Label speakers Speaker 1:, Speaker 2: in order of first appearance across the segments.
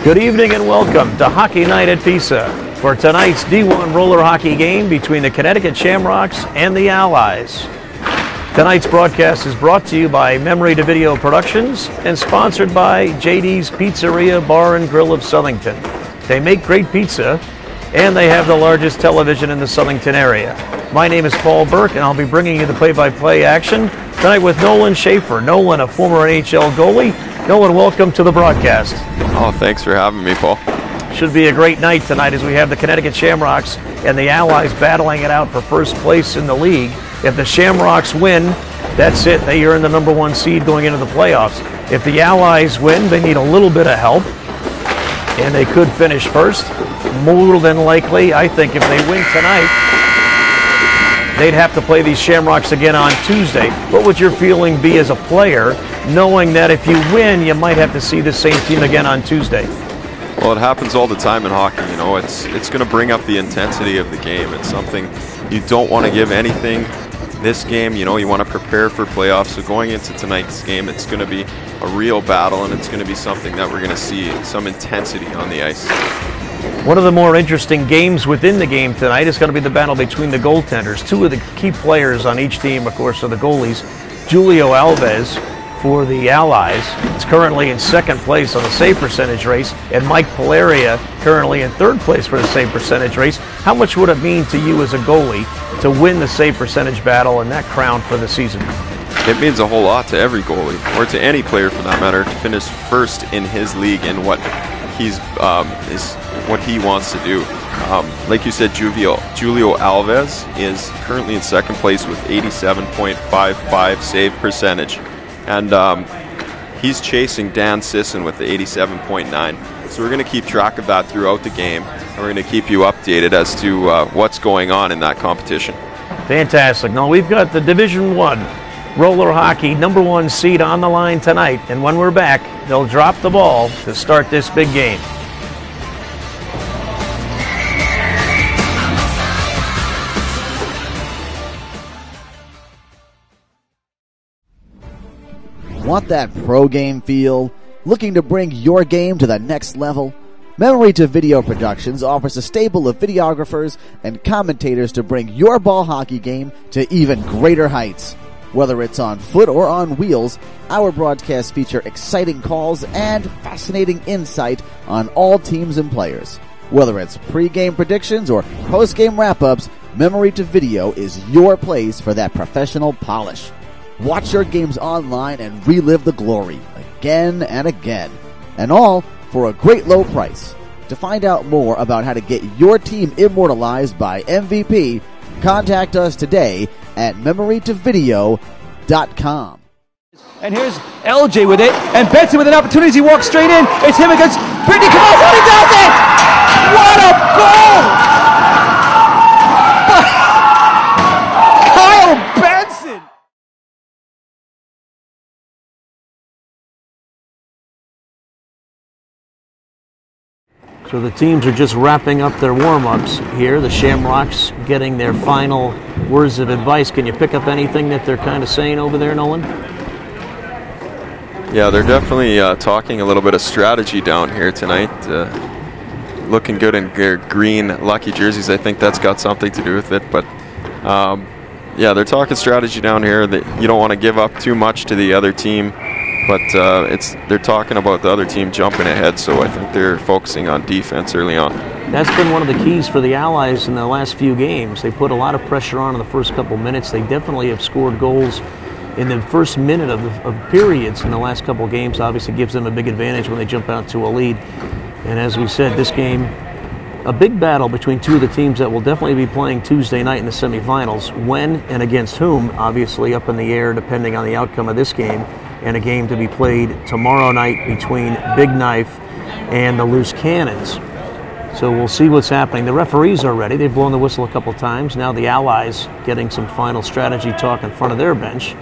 Speaker 1: Good evening and welcome to Hockey Night at Pisa for tonight's D1 roller hockey game between the Connecticut Shamrocks and the Allies. Tonight's broadcast is brought to you by Memory to Video Productions and sponsored by JD's Pizzeria Bar and Grill of Southington. They make great pizza and they have the largest television in the Southington area. My name is Paul Burke and I'll be bringing you the play-by-play action tonight with Nolan Schaefer. Nolan, a former NHL goalie. Nolan, welcome to the broadcast.
Speaker 2: Oh, thanks for having me, Paul.
Speaker 1: Should be a great night tonight as we have the Connecticut Shamrocks and the Allies battling it out for first place in the league. If the Shamrocks win, that's it. They earn the #1 seed going into the playoffs. If the Allies win, they need a little bit of help, and they could finish first. More than likely, I think if they win tonight, they'd have to play these Shamrocks again on Tuesday. What would your feeling be as a player, knowing that if you win, you might have to see the same team again on Tuesday?
Speaker 2: Well, it happens all the time in hockey. You know, it's going to bring up the intensity of the game. It's something you don't want to give anything. This game, you know, you want to prepare for playoffs. So going into tonight's game, it's going to be a real battle, and it's going to be something that we're going to see some intensity on the ice.
Speaker 1: One of the more interesting games within the game tonight is going to be the battle between the goaltenders. Two of the key players on each team, of course, are the goalies. Julio Alves for the Allies is currently in second place on the save percentage race, and Mike Polaria currently in third place for the save percentage race. How much would it mean to you as a goalie to win the save percentage battle and that crown for the season?
Speaker 2: It means a whole lot to every goalie, or to any player for that matter, to finish first in his league in what he's is what he wants to do. Like you said, Julio Alves is currently in second place with 87.55 save percentage. And he's chasing Dan Sisson with the 87.9. So we're going to keep track of that throughout the game, and we're going to keep you updated as to what's going on in that competition.
Speaker 1: Fantastic. Now we've got the Division I roller hockey #1 seed on the line tonight, and when we're back, they'll drop the ball to start this big game.
Speaker 3: Want that pro game feel? Looking to bring your game to the next level? Memory to Video Productions offers a stable of videographers and commentators to bring your ball hockey game to even greater heights. Whether it's on foot or on wheels, our broadcasts feature exciting calls and fascinating insight on all teams and players. Whether it's pre-game predictions or post-game wrap-ups, Memory to Video is your place for that professional polish. Watch your games online and relive the glory again and again, and all for a great low price. To find out more about how to get your team immortalized by MVP, contact us today at memorytovideo.com.
Speaker 4: And here's LJ with it, and Benson with an opportunity as he walks straight in. It's him against Brittany Camargo, and he does it! What a goal! Kyle Benson!
Speaker 1: So the teams are just wrapping up their warm-ups here. The Shamrocks getting their final words of advice. Can you pick up anything that they're kind of saying over there, Nolan?
Speaker 2: Yeah, they're definitely talking a little bit of strategy down here tonight. Looking good in their green lucky jerseys. I think that's got something to do with it. But yeah, they're talking strategy down here. That you don't want to give up too much to the other team. But they're talking about the other team jumping ahead, so I think they're focusing on defense early on.
Speaker 1: That's been one of the keys for the Allies in the last few games. They put a lot of pressure on in the first couple minutes. They definitely have scored goals in the first minute of periods in the last couple games. Obviously gives them a big advantage when they jump out to a lead. And as we said, this game, a big battle between two of the teams that will definitely be playing Tuesday night in the semifinals. When and against whom, obviously up in the air depending on the outcome of this game. And a game to be played tomorrow night between Big Knife and the Loose Cannons. So we'll see what's happening. The referees are ready. They've blown the whistle a couple times. Now the Allies getting some final strategy talk in front of their bench.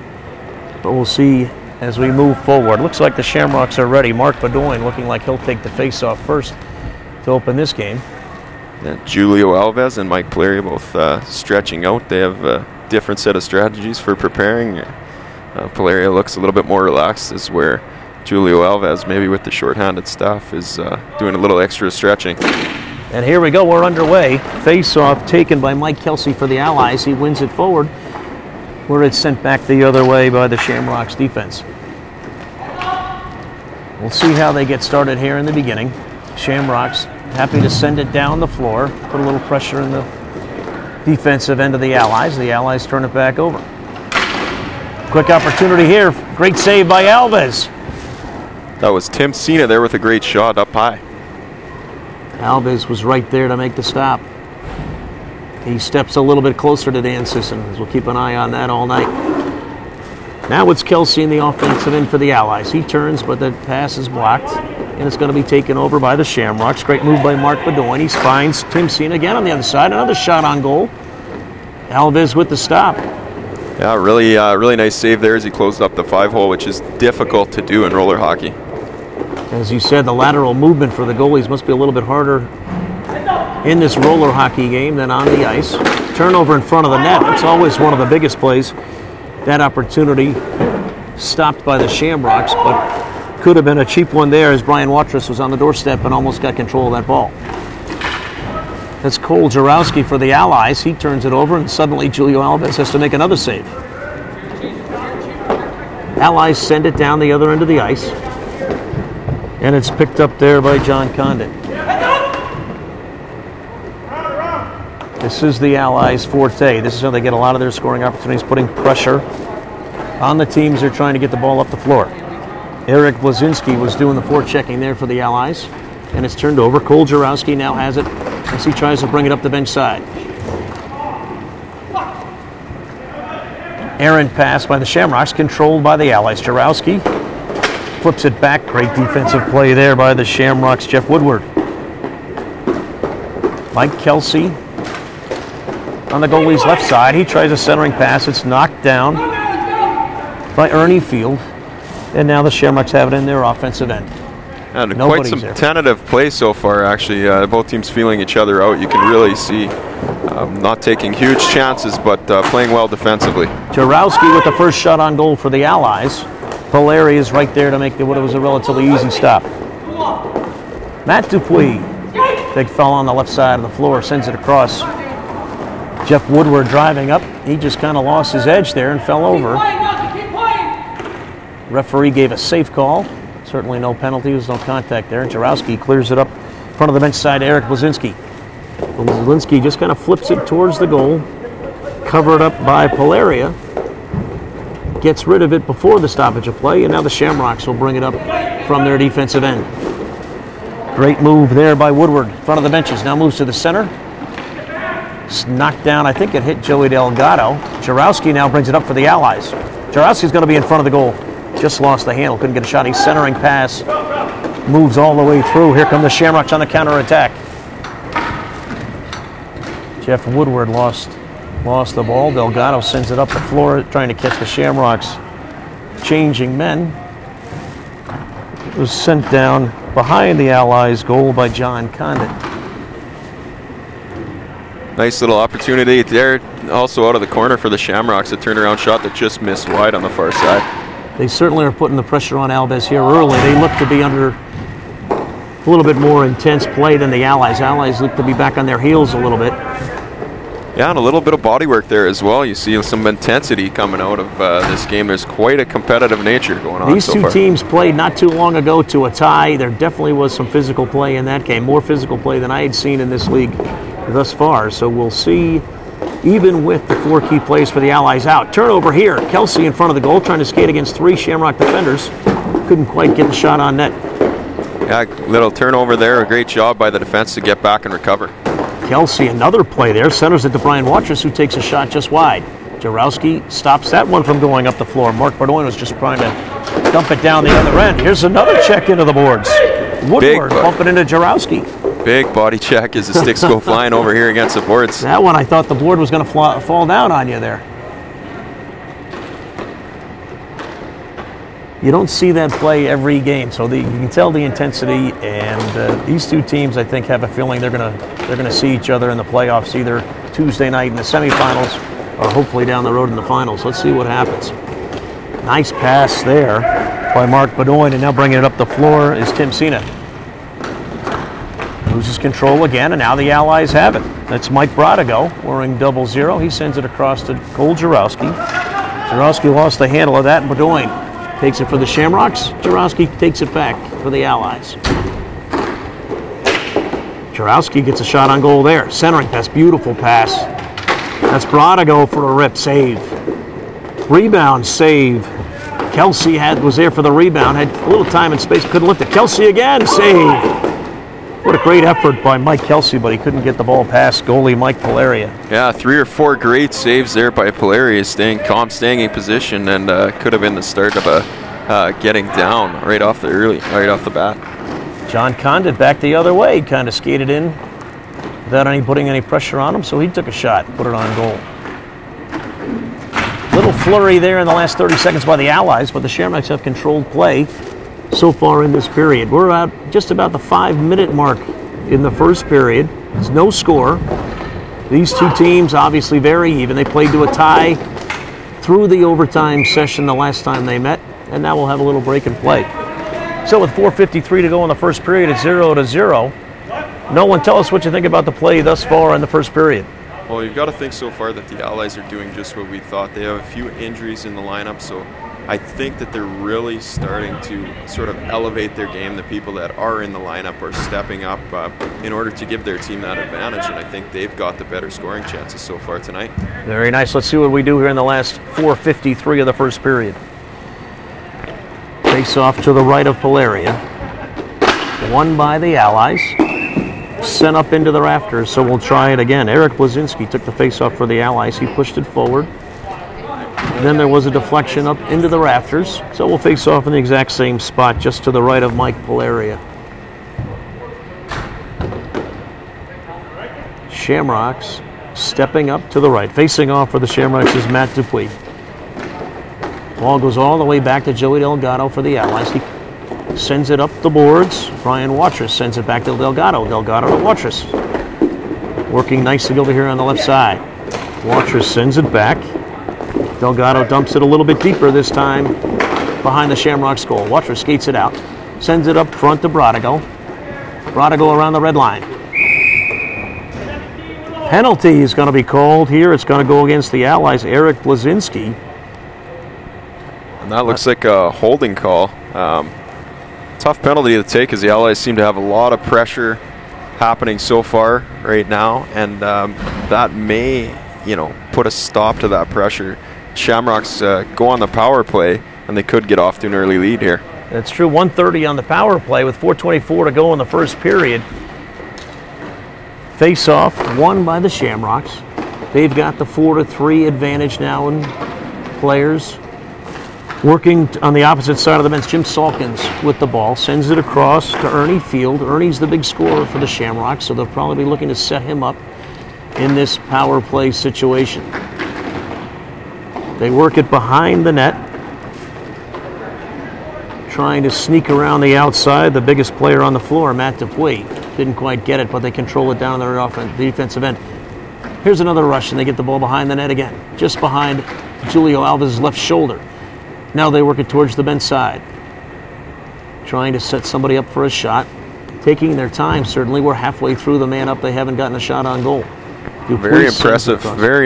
Speaker 1: But we'll see as we move forward. Looks like the Shamrocks are ready. Mark Bedoin looking like he'll take the face-off first to open this game.
Speaker 2: Yeah, Julio Alves and Mike Poleria both stretching out. They have a different set of strategies for preparing. Poleria looks a little bit more relaxed, is where Julio Alves, maybe with the short-handed stuff, is doing a little extra stretching.
Speaker 1: And here we go, we're underway. Face-off taken by Mike Kelsey for the Allies. He wins it forward, where it's sent back the other way by the Shamrocks defense. We'll see how they get started here in the beginning. Shamrocks happy to send it down the floor, put a little pressure in the defensive end of the Allies. The Allies turn it back over. Quick opportunity here. Great save by Alves.
Speaker 2: That was Tim Sina there with a great shot up high.
Speaker 1: Alves was right there to make the stop. He steps a little bit closer to Dan Sisson, as we'll keep an eye on that all night. Now it's Kelsey in the offensive end for the Allies. He turns, but the pass is blocked, and it's going to be taken over by the Shamrocks. Great move by Mark Bedoin. He finds Tim Sina again on the other side. Another shot on goal. Alves with the stop.
Speaker 2: Yeah, really nice save there as he closed up the 5-hole, which is difficult to do in roller hockey.
Speaker 1: As you said, the lateral movement for the goalies must be a little bit harder in this roller hockey game than on the ice. Turnover in front of the net. It's always one of the biggest plays. That opportunity stopped by the Shamrocks, but could have been a cheap one there as Brian Watrous was on the doorstep and almost got control of that ball. That's Cole Jarowski for the Allies. He turns it over, and suddenly Julio Alves has to make another save. Allies send it down the other end of the ice, and it's picked up there by John Condit. This is the Allies' forte. This is how they get a lot of their scoring opportunities, putting pressure on the teams they're trying to get the ball up the floor. Eric Blazinski was doing the forechecking there for the Allies, and it's turned over. Cole Jarowski now has it as he tries to bring it up the bench side. Errant pass by the Shamrocks, controlled by the Allies. Jarowski flips it back. Great defensive play there by the Shamrocks' Jeff Woodward. Mike Kelsey on the goalie's left side. He tries a centering pass. It's knocked down by Ernie Field. And now the Shamrocks have it in their offensive end.
Speaker 2: And quite some tentative play so far, actually. Both teams feeling each other out. You can really see not taking huge chances, but playing well defensively.
Speaker 1: Jarowski with the first shot on goal for the Allies. Poleria is right there to make what was a relatively easy stop. Matt Dupuis, big foul on the left side of the floor, sends it across. Jeff Woodward driving up. He just kind of lost his edge there and fell over. Referee gave a safe call. Certainly no penalty. There's no contact there. And Jarowski clears it up in front of the bench side to Eric Blazinski. Blazinski just kind of flips it towards the goal. Covered up by Poleria. Gets rid of it before the stoppage of play. And now the Shamrocks will bring it up from their defensive end. Great move there by Woodward in front of the benches. Now moves to the center. It's knocked down. I think it hit Joey Delgado. Jarowski now brings it up for the Allies. Jarowski's going to be in front of the goal. Just lost the handle. Couldn't get a shot. He's centering pass. Moves all the way through. Here come the Shamrocks on the counterattack. Jeff Woodward lost the ball. Delgado sends it up the floor, trying to catch the Shamrocks. Changing men. It was sent down behind the Allies' goal by John Condit.
Speaker 2: Nice little opportunity there. Also out of the corner for the Shamrocks. A turnaround shot that just missed wide on the far side.
Speaker 1: They certainly are putting the pressure on Alves here early. They look to be under a little bit more intense play than the Allies. Allies look to be back on their heels a little bit.
Speaker 2: Yeah, and a little bit of body work there as well. You see some intensity coming out of this game. There's quite a competitive nature going on
Speaker 1: These
Speaker 2: so
Speaker 1: two
Speaker 2: far.
Speaker 1: teams played not too long ago to a tie. There definitely was some physical play in that game. More physical play than I had seen in this league thus far. So we'll see, even with the 4 key plays for the Allies out. Turnover here. Kelsey in front of the goal, trying to skate against 3 Shamrock defenders. Couldn't quite get the shot on net.
Speaker 2: Yeah, little turnover there. A great job by the defense to get back and recover.
Speaker 1: Kelsey, another play there. Centers it to Brian Watrous, who takes a shot just wide. Jarowski stops that one from going up the floor. Mark Bedoin was just trying to dump it down the other end. Here's another check into the boards. Woodward bumping into Jarowski.
Speaker 2: Big body check as the sticks go flying over here against the boards.
Speaker 1: That one, I thought the board was going to fall down on you there. You don't see that play every game, so you can tell the intensity. And these two teams, I think, have a feeling they're gonna see each other in the playoffs, either Tuesday night in the semifinals or hopefully down the road in the finals. Let's see what happens. Nice pass there by Mark Bedoin, and now bringing it up the floor is Tim Sina. Loses control again, and now the Allies have it. That's Mike Brodigo wearing 00. He sends it across to Cole Jarowski. Jarowski lost the handle of that, and Bedoin takes it for the Shamrocks. Jarowski takes it back for the Allies. Jarowski gets a shot on goal there. Centering pass, beautiful pass. That's Brodigo for a rip, save. Rebound, save. Kelsey was there for the rebound, had a little time and space, couldn't lift it. Kelsey again, save. What a great effort by Mike Kelsey, but he couldn't get the ball past goalie Mike Polaria.
Speaker 2: Yeah, 3 or 4 great saves there by Polaria, staying calm, staying in position, and could have been the start of a getting down right off the bat.
Speaker 1: John Condit back the other way, kind of skated in without putting any pressure on him, so he took a shot, put it on goal. Little flurry there in the last 30 seconds by the Allies, but the Shamrocks have controlled play so far in this period. We're at just about the 5-minute mark in the first period. There's no score. These two teams obviously very even. They played to a tie through the overtime session the last time they met, and now we'll have a little break in play. So with 4:53 to go in the first period, it's 0-0. Nolan, tell us what you think about the play thus far in the first period.
Speaker 2: Well, you've got to think so far that the Allies are doing just what we thought. They have a few injuries in the lineup, so I think that they're really starting to sort of elevate their game. The people that are in the lineup are stepping up in order to give their team that advantage, and I think they've got the better scoring chances so far tonight.
Speaker 1: Very nice. Let's see what we do here in the last 4:53 of the first period. Face off to the right of Polaria. Won by the Allies. Sent up into the rafters, so we'll try it again. Eric Blazinski took the face-off for the Allies. He pushed it forward. Then there was a deflection up into the rafters, so we'll face off in the exact same spot, just to the right of Mike Polaria. Shamrocks stepping up to the right. Facing off for the Shamrocks is Matt Dupuis. Ball goes all the way back to Joey Delgado for the Allies. He sends it up the boards. Brian Watrous sends it back to Delgado. Delgado to Watrous. Working nicely over here on the left side. Watrous sends it back. Delgado dumps it a little bit deeper this time behind the Shamrocks goal. Watrous skates it out. Sends it up front to Brodigo. Brodigo around the red line. Penalty is going to be called here. It's going to go against the Allies, Eric Blazinski.
Speaker 2: And that looks like a holding call. Tough penalty to take, as the Allies seem to have a lot of pressure happening so far right now, and that may, put a stop to that pressure. Shamrocks go on the power play, and they could get off to an early lead here.
Speaker 1: That's true. 1:30 on the power play with 4:24 to go in the first period. Face-off won by the Shamrocks. They've got the 4-3 advantage now in players. Working on the opposite side of the bench, Jim Salkins with the ball. Sends it across to Ernie Field. Ernie's the big scorer for the Shamrocks, so they'll probably be looking to set him up in this power play situation. They work it behind the net. Trying to sneak around the outside. The biggest player on the floor, Matt Dupuis. Didn't quite get it, but they control it down their defensive end. Here's another rush, and they get the ball behind the net again. Just behind Julio Alves' left shoulder. Now they work it towards the bench side. Trying to set somebody up for a shot. Taking their time, certainly. We're halfway through the man up. They haven't gotten a shot on goal.
Speaker 2: Very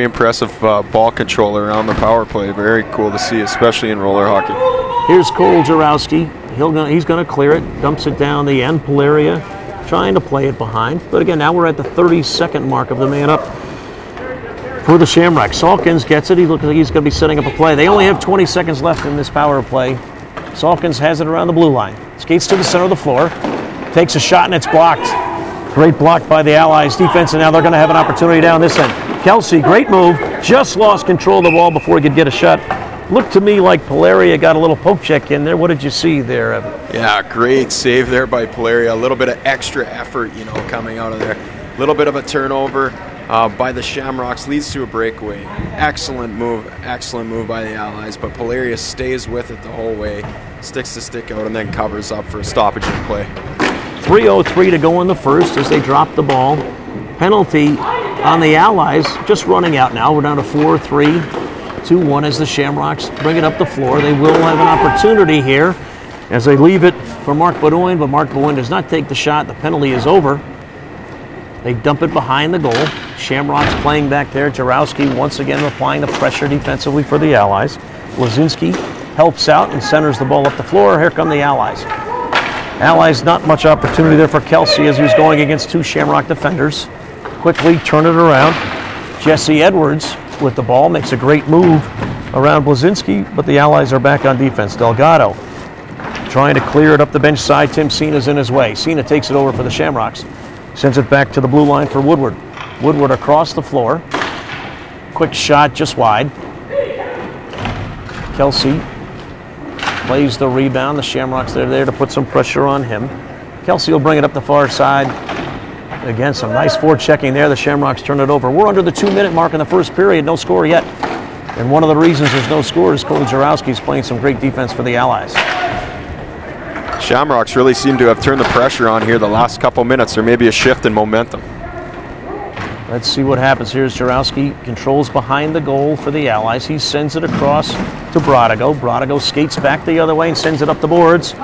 Speaker 2: impressive ball control around the power play. Very cool to see, especially in roller hockey.
Speaker 1: Here's Cole Jarowski. He's going to clear it. Dumps it down the end. Polaria trying to play it behind. But again, now we're at the 32nd mark of the man up for the Shamrocks. Salkins gets it. He looks like he's going to be setting up a play. They only have 20 seconds left in this power play. Salkins has it around the blue line. Skates to the center of the floor. Takes a shot, and it's blocked. Great block by the Allies defense, and now they're going to have an opportunity down this end. Kelsey, great move. Just lost control of the ball before he could get a shot. Looked to me like Polaria got a little poke check in there. What did you see there, Evan?
Speaker 2: Yeah, great save there by Polaria. A little bit of extra effort, coming out of there. A little bit of a turnover. by the Shamrocks, leads to a breakaway. Excellent move by the Allies, but Polarius stays with it the whole way, sticks the stick out, and then covers up for a stoppage in play.
Speaker 1: 3:03 to go in the first as they drop the ball. Penalty on the Allies, just running out now. We're down to 4-3, 2-1 as the Shamrocks bring it up the floor. They will have an opportunity here as they leave it for Mark Baudouin, but Mark Baudouin does not take the shot. The penalty is over. They dump it behind the goal. Shamrocks playing back there. Jarowski once again applying the pressure defensively for the Allies. Lazinski helps out and centers the ball up the floor. Here come the Allies. Allies, not much opportunity there for Kelsey as he was going against two Shamrock defenders. Quickly turn it around. Jesse Edwards with the ball makes a great move around Blazinski, but the Allies are back on defense. Delgado trying to clear it up the bench side. Tim Sena's in his way. Sena takes it over for the Shamrocks. Sends it back to the blue line for Woodward. Woodward across the floor. Quick shot just wide. Kelsey plays the rebound. The Shamrocks are there to put some pressure on him. Kelsey will bring it up the far side. Again, some nice forechecking there. The Shamrocks turn it over. We're under the 2-minute mark in the first period. No score yet. And one of the reasons there's no score is Cody Jarowski's playing some great defense for the Allies.
Speaker 2: Shamrocks really seem to have turned the pressure on here the last couple minutes. There may be a shift in momentum.
Speaker 1: Let's see what happens here as Jarowski controls behind the goal for the Allies. He sends it across to Brodigo. Brodigo skates back the other way and sends it up the boards,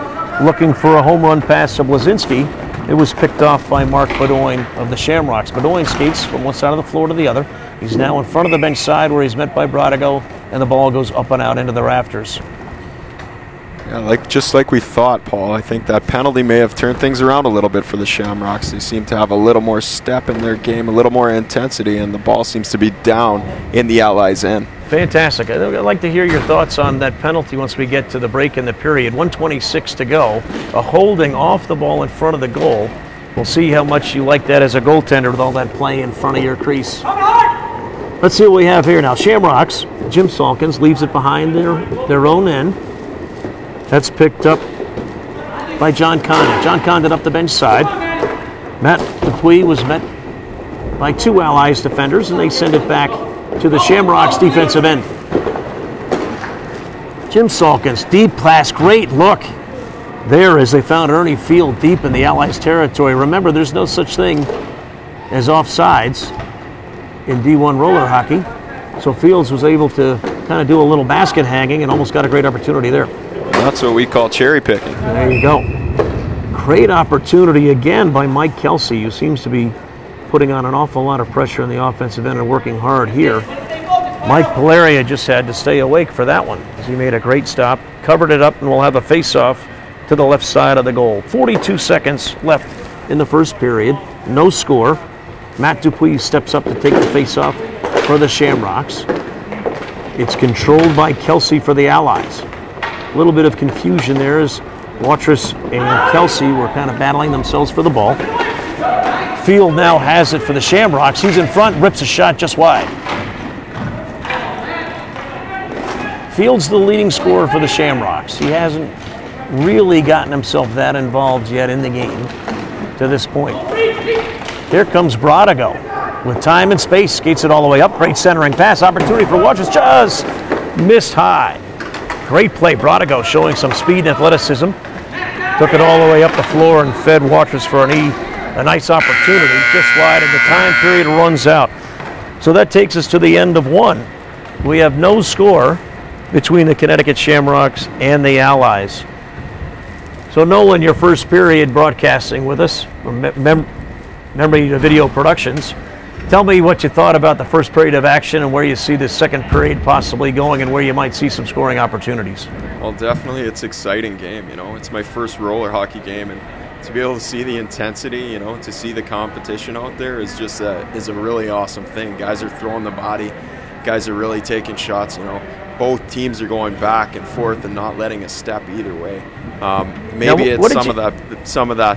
Speaker 1: looking for a home run pass to Blazinski. It was picked off by Mark Baudouin of the Shamrocks. Baudouin skates from one side of the floor to the other. He's now in front of the bench side where he's met by Brodigo, and the ball goes up and out into the rafters.
Speaker 2: Yeah, just like we thought, Paul. I think that penalty may have turned things around a little bit for the Shamrocks. They seem to have a little more step in their game, a little more intensity, and the ball seems to be down in the Allies' end.
Speaker 1: Fantastic. I'd like to hear your thoughts on that penalty once we get to the break in the period. 1:26 to go. A holding off the ball in front of the goal. We'll see how much you like that as a goaltender with all that play in front of your crease. Let's see what we have here now. Shamrocks, Jim Salkins leaves it behind their own end. That's picked up by John Condon. John Condon up the bench side. Matt Dupuis was met by two Allies defenders, and they send it back to the Shamrocks defensive end. Jim Salkins, deep pass, great look there as they found Ernie Field deep in the Allies territory. Remember, there's no such thing as offsides in D1 roller hockey. So Fields was able to kind of do a little basket hanging and almost got a great opportunity there.
Speaker 2: That's what we call cherry picking.
Speaker 1: There you go. Great opportunity again by Mike Kelsey, who seems to be putting on an awful lot of pressure in the offensive end and working hard here. Mike Polaria just had to stay awake for that one as he made a great stop, covered it up, and we'll have a face-off to the left side of the goal. 42 seconds left in the first period. No score. Matt Dupuis steps up to take the face-off for the Shamrocks. It's controlled by Kelsey for the Allies. A little bit of confusion there as Watrous and Kelsey were kind of battling themselves for the ball. Field now has it for the Shamrocks. He's in front, rips a shot just wide. Field's the leading scorer for the Shamrocks. He hasn't really gotten himself that involved yet in the game to this point. Here comes Brodigo with time and space, skates it all the way up. Great centering pass, opportunity for Watrous, just missed high. Great play, Brodigo showing some speed and athleticism. Took it all the way up the floor and fed Watrous for a nice opportunity, just wide, and the time period runs out. So that takes us to the end of one. We have no score between the Connecticut Shamrocks and the Allies. So Nolan, your first period broadcasting with us, Memory Video Productions. Tell me what you thought about the first period of action and where you see this second period possibly going and where you might see some scoring opportunities.
Speaker 2: Well, definitely it's an exciting game. It's my first roller hockey game, and to be able to see the intensity, to see the competition out there is just is a really awesome thing. Guys are throwing the body. Guys are really taking shots. Both teams are going back and forth and not letting a step either way. Maybe it's some of that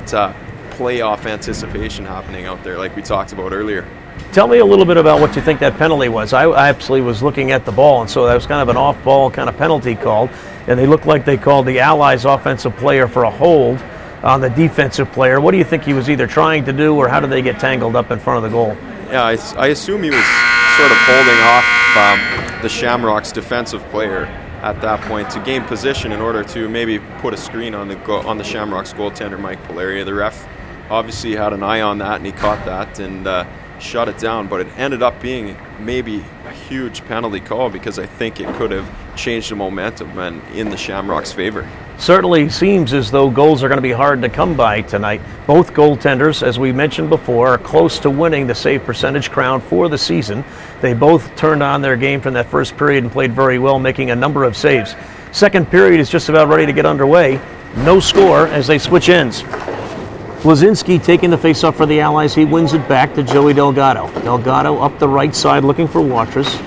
Speaker 2: playoff anticipation happening out there, like we talked about earlier.
Speaker 1: Tell me a little bit about what you think that penalty was. I actually was looking at the ball, and so that was kind of an off-ball kind of penalty called, and they looked like they called the Allies offensive player for a hold on the defensive player. What do you think he was either trying to do, or how did they get tangled up in front of the goal?
Speaker 2: Yeah, I assume he was sort of holding off the Shamrocks defensive player at that point to gain position in order to maybe put a screen on the Shamrocks goaltender, Mike Polaria. The ref obviously had an eye on that, and he caught that and shut it down, but it ended up being maybe a huge penalty call because I think it could have changed the momentum and in the Shamrocks' favor.
Speaker 1: Certainly seems as though goals are going to be hard to come by tonight. Both goaltenders, as we mentioned before, are close to winning the save percentage crown for the season. They both turned on their game from that first period and played very well, making a number of saves. Second period is just about ready to get underway. No score as they switch ends. Blazinski taking the face-off for the Allies. He wins it back to Joey Delgado. Delgado up the right side looking for Watrous.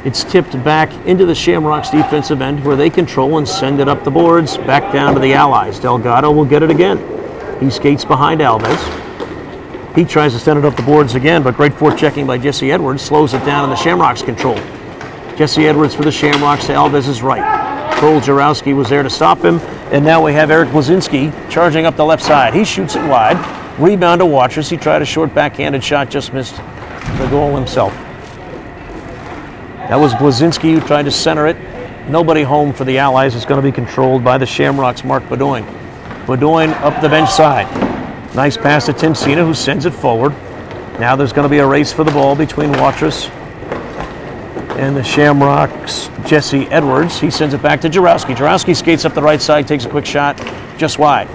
Speaker 1: It's tipped back into the Shamrocks defensive end where they control and send it up the boards, back down to the Allies. Delgado will get it again. He skates behind Alves. He tries to send it up the boards again, but great forechecking by Jesse Edwards slows it down in the Shamrocks control. Jesse Edwards for the Shamrocks to Alves' right. Cole Jarowski was there to stop him, and now we have Eric Blazinski charging up the left side. He shoots it wide. Rebound to Watrous. He tried a short backhanded shot, just missed the goal himself. That was Blazinski who tried to center it. Nobody home for the Allies. It's going to be controlled by the Shamrocks' Mark Bedoin. Bedoin up the bench side. Nice pass to Tim Sina, who sends it forward. Now there's going to be a race for the ball between Watrous and the Shamrocks' Jesse Edwards. He sends it back to Jarowski. Jarowski skates up the right side, takes a quick shot just wide.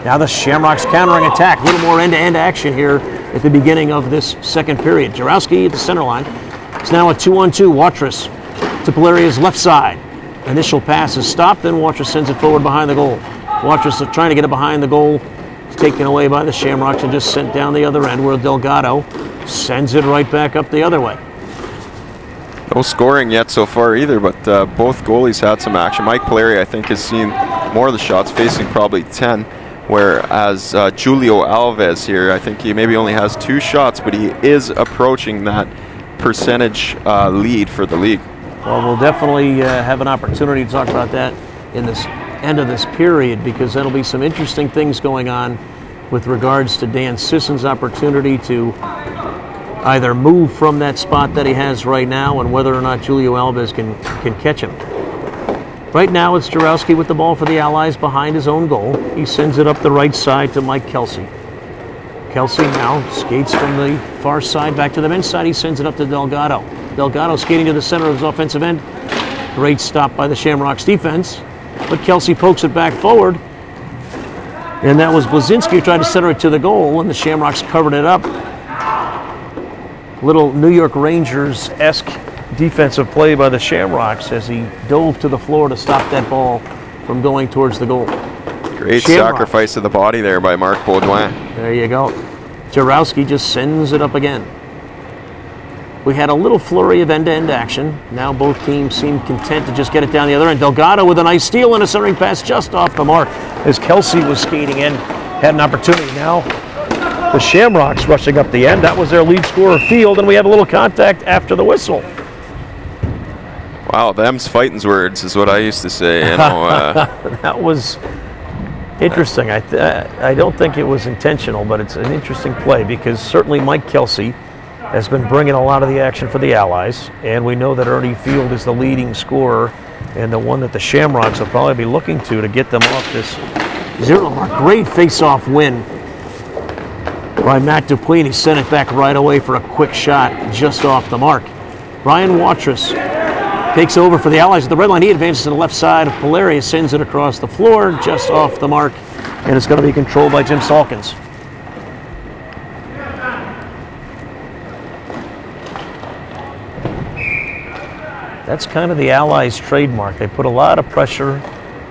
Speaker 1: Now the Shamrocks countering attack. A little more end-to-end action here at the beginning of this second period. Jarowski at the center line. It's now a 2-on-2. Watrous to Polaria's left side. Initial pass is stopped, then Watrous sends it forward behind the goal. Watrous trying to get it behind the goal. It's taken away by the Shamrocks and just sent down the other end where Delgado sends it right back up the other way.
Speaker 2: No scoring yet so far either, but both goalies had some action. Mike Polaria, I think, has seen more of the shots, facing probably 10, whereas Julio Alves here, I think he maybe only has 2 shots, but he is approaching that percentage lead for the league.
Speaker 1: Well, we'll definitely have an opportunity to talk about that in this end of this period, because that'll be some interesting things going on with regards to Dan Sisson's opportunity to either move from that spot that he has right now and whether or not Julio Alves can catch him. Right now it's Jarowski with the ball for the Allies behind his own goal. He sends it up the right side to Mike Kelsey. Kelsey now skates from the far side back to the men's side. He sends it up to Delgado. Delgado skating to the center of his offensive end. Great stop by the Shamrocks defense. But Kelsey pokes it back forward. And that was Blazinski who tried to center it to the goal, and the Shamrocks covered it up. Little New York Rangers-esque defensive play by the Shamrocks as he dove to the floor to stop that ball from going towards the goal.
Speaker 2: Great sacrifice of the body there by Marc Beaudoin.
Speaker 1: There you go. Jarowski just sends it up again. We had a little flurry of end-to-end action. Now both teams seem content to just get it down the other end. Delgado with a nice steal and a centering pass just off the mark as Kelsey was skating in. Had an opportunity now. The Shamrocks rushing up the end. That was their lead scorer, Field, and we have a little contact after the whistle.
Speaker 2: Wow, them's fighting's words is what I used to say. You know,
Speaker 1: that was interesting. I don't think it was intentional, but it's an interesting play because certainly Mike Kelsey has been bringing a lot of the action for the Allies, and we know that Ernie Field is the leading scorer and the one that the Shamrocks will probably be looking to get them off this 0 mark. Great face-off win by Matt Dupuis, and he sent it back right away for a quick shot just off the mark. Brian Watrous takes over for the Allies at the red line. He advances to the left side of Polaria, sends it across the floor just off the mark, and it's going to be controlled by Jim Salkins. That's kind of the Allies' trademark. They put a lot of pressure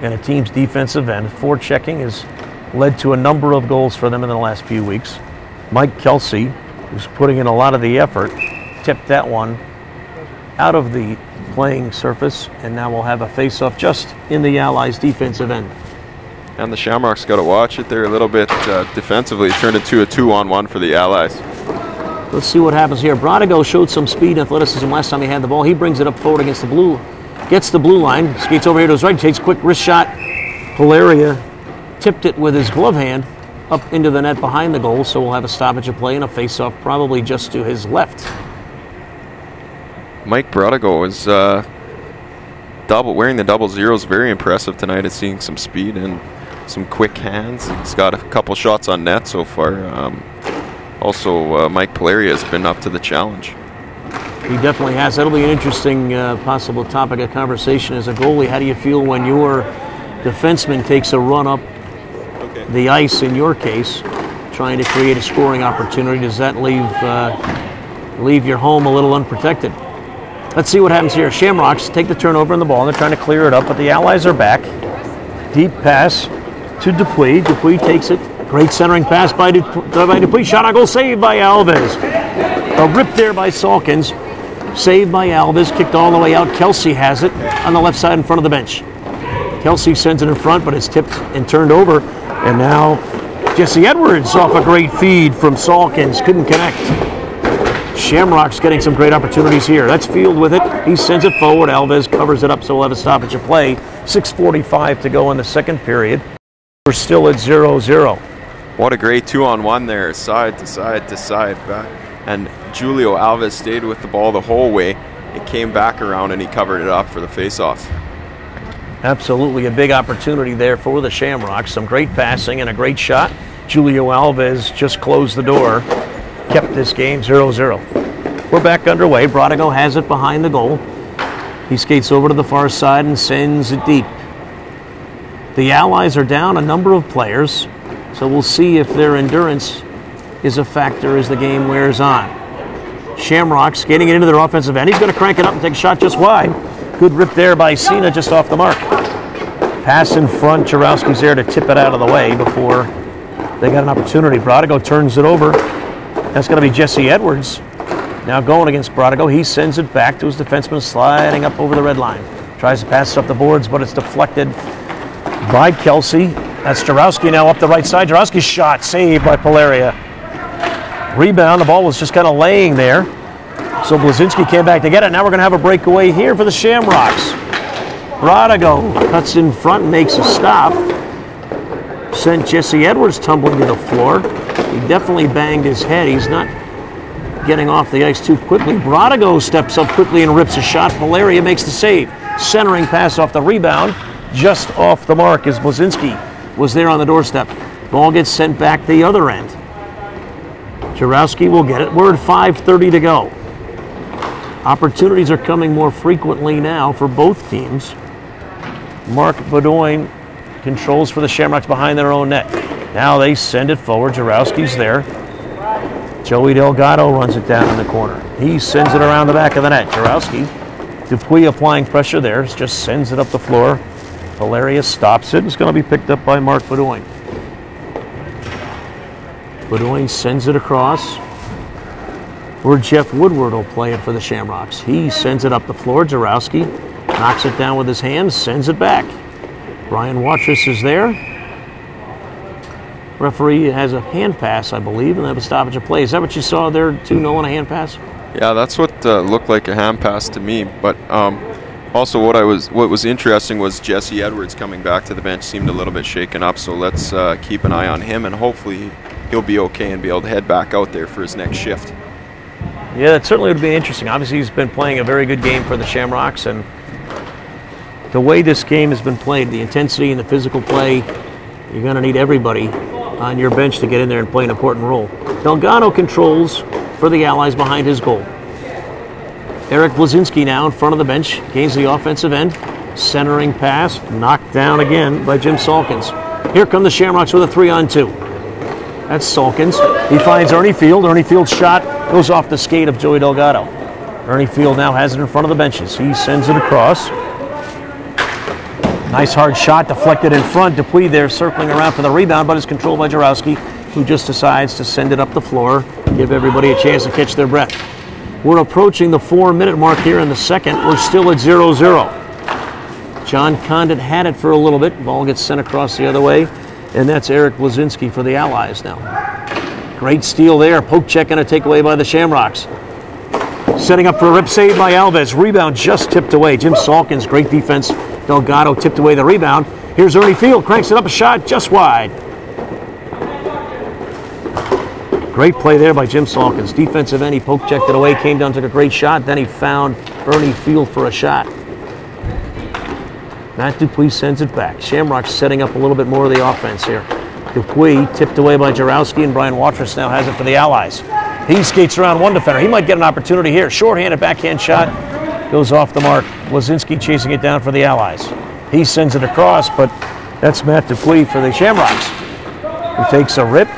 Speaker 1: in a team's defensive end. Forechecking has led to a number of goals for them in the last few weeks. Mike Kelsey, who's putting in a lot of the effort, tipped that one out of the playing surface, and now we'll have a face-off just in the Allies' defensive end.
Speaker 2: And the Shamrocks got to watch it there a little bit defensively. It turned into a 2-on-1 for the Allies.
Speaker 1: Let's see what happens here. Brodigo showed some speed and athleticism last time he had the ball. He brings it up forward against the blue. Gets the blue line. Skates over here to his right. Takes a quick wrist shot. Polaria tipped it with his glove hand. up into the net behind the goal, so we'll have a stoppage of play and a face-off probably just to his left.
Speaker 2: Mike Brodigo is wearing the double zeros. Very impressive tonight at seeing some speed and some quick hands. He's got a couple shots on net so far. Also, Mike Polaria has been up to the challenge.
Speaker 1: He definitely has. That'll be an interesting possible topic of conversation as a goalie. How do you feel when your defenseman takes a run up the ice, in your case, trying to create a scoring opportunity? Does that leave your home a little unprotected? Let's see what happens here. Shamrocks take the turnover in the ball, and they're trying to clear it up, but the Allies are back. Deep pass to Dupuis. Dupuis takes it. Great centering pass by Dupuis. Shot on goal, saved by Alves. A rip there by Salkins. Saved by Alves. Kicked all the way out. Kelsey has it on the left side in front of the bench. Kelsey sends it in front, but it's tipped and turned over. And now Jesse Edwards off a great feed from Salkins. Couldn't connect. Shamrock's getting some great opportunities here. That's Field with it. He sends it forward. Alves covers it up, so we'll have a stoppage of play. 6:45 to go in the second period. We're still at 0-0.
Speaker 2: What a great 2-on-1 there, side to side to side. And Julio Alves stayed with the ball the whole way. It came back around and he covered it up for the face-off.
Speaker 1: Absolutely a big opportunity there for the Shamrocks. Some great passing and a great shot. Julio Alves just closed the door. Kept this game 0-0. We're back underway. Brodigo has it behind the goal. He skates over to the far side and sends it deep. The Allies are down a number of players, so we'll see if their endurance is a factor as the game wears on. Shamrocks getting it into their offensive end. He's going to crank it up and take a shot just wide. Good rip there by Cena, just off the mark. Pass in front. Jarowski's there to tip it out of the way before they got an opportunity. Brodigo turns it over. That's going to be Jesse Edwards. Now going against Brodigo. He sends it back to his defenseman, sliding up over the red line. Tries to pass it up the boards, but it's deflected by Kelsey. That's Jarowski now up the right side. Jarowski's shot saved by Polaria. Rebound. The ball was just kind of laying there. So Blazinski came back to get it. Now we're going to have a breakaway here for the Shamrocks. Brodigo cuts in front, makes a stop. Sent Jesse Edwards tumbling to the floor. He definitely banged his head. He's not getting off the ice too quickly. Brodigo steps up quickly and rips a shot. Polaria makes the save. Centering pass off the rebound. Just off the mark as Blazinski was there on the doorstep. Ball gets sent back the other end. Jarowski will get it. We're at 5:30 to go. Opportunities are coming more frequently now for both teams. Mark Bedoin controls for the Shamrocks behind their own net. Now they send it forward. Jarowski's there. Joey Delgado runs it down in the corner. He sends it around the back of the net. Jarowski, Dupuis applying pressure there, just sends it up the floor. Polaria stops it. It's going to be picked up by Mark Bedoin. Bedoin sends it across. Or Jeff Woodward will play it for the Shamrocks. He sends it up the floor. Jarowski knocks it down with his hands, sends it back. Brian Watrous is there. Referee has a hand pass, I believe, and they have a stoppage of play. Is that what you saw there, 2-0 on a hand pass?
Speaker 2: Yeah, that's what looked like a hand pass to me. But also what was interesting was Jesse Edwards coming back to the bench seemed a little bit shaken up. So let's keep an eye on him, and hopefully he'll be okay and be able to head back out there for his next shift.
Speaker 1: Yeah, that certainly would be interesting. Obviously, he's been playing a very good game for the Shamrocks, and the way this game has been played, the intensity and the physical play, you're going to need everybody on your bench to get in there and play an important role. Delgado controls for the Allies behind his goal. Eric Blazinski now in front of the bench, gains the offensive end. Centering pass, knocked down again by Jim Salkins. Here come the Shamrocks with a 3-on-2. That's Salkins. He finds Ernie Field. Ernie Field's shot goes off the skate of Joey Delgado. Ernie Field now has it in front of the benches. He sends it across. Nice hard shot deflected in front. Dupuis there circling around for the rebound, but is controlled by Jarowski, who just decides to send it up the floor, give everybody a chance to catch their breath. We're approaching the 4-minute mark here in the second. We're still at 0-0. John Condit had it for a little bit. Ball gets sent across the other way. And that's Eric Blazinski for the Allies now. Great steal there. Poke check and a takeaway by the Shamrocks. Setting up for a rip save by Alves. Rebound just tipped away. Jim Salkins, great defense. Delgado tipped away the rebound. Here's Ernie Field. Cranks it up, a shot just wide. Great play there by Jim Salkins. Defensive end, he poke checked it away, came down, took a great shot. Then he found Ernie Field for a shot. Matt Dupuis sends it back. Shamrocks setting up a little bit more of the offense here. Dupuis tipped away by Jarowski, and Brian Watrous now has it for the Allies. He skates around one defender. He might get an opportunity here. Shorthanded backhand shot goes off the mark. Blazinski chasing it down for the Allies. He sends it across, but that's Matt Dupuis for the Shamrocks, who takes a rip.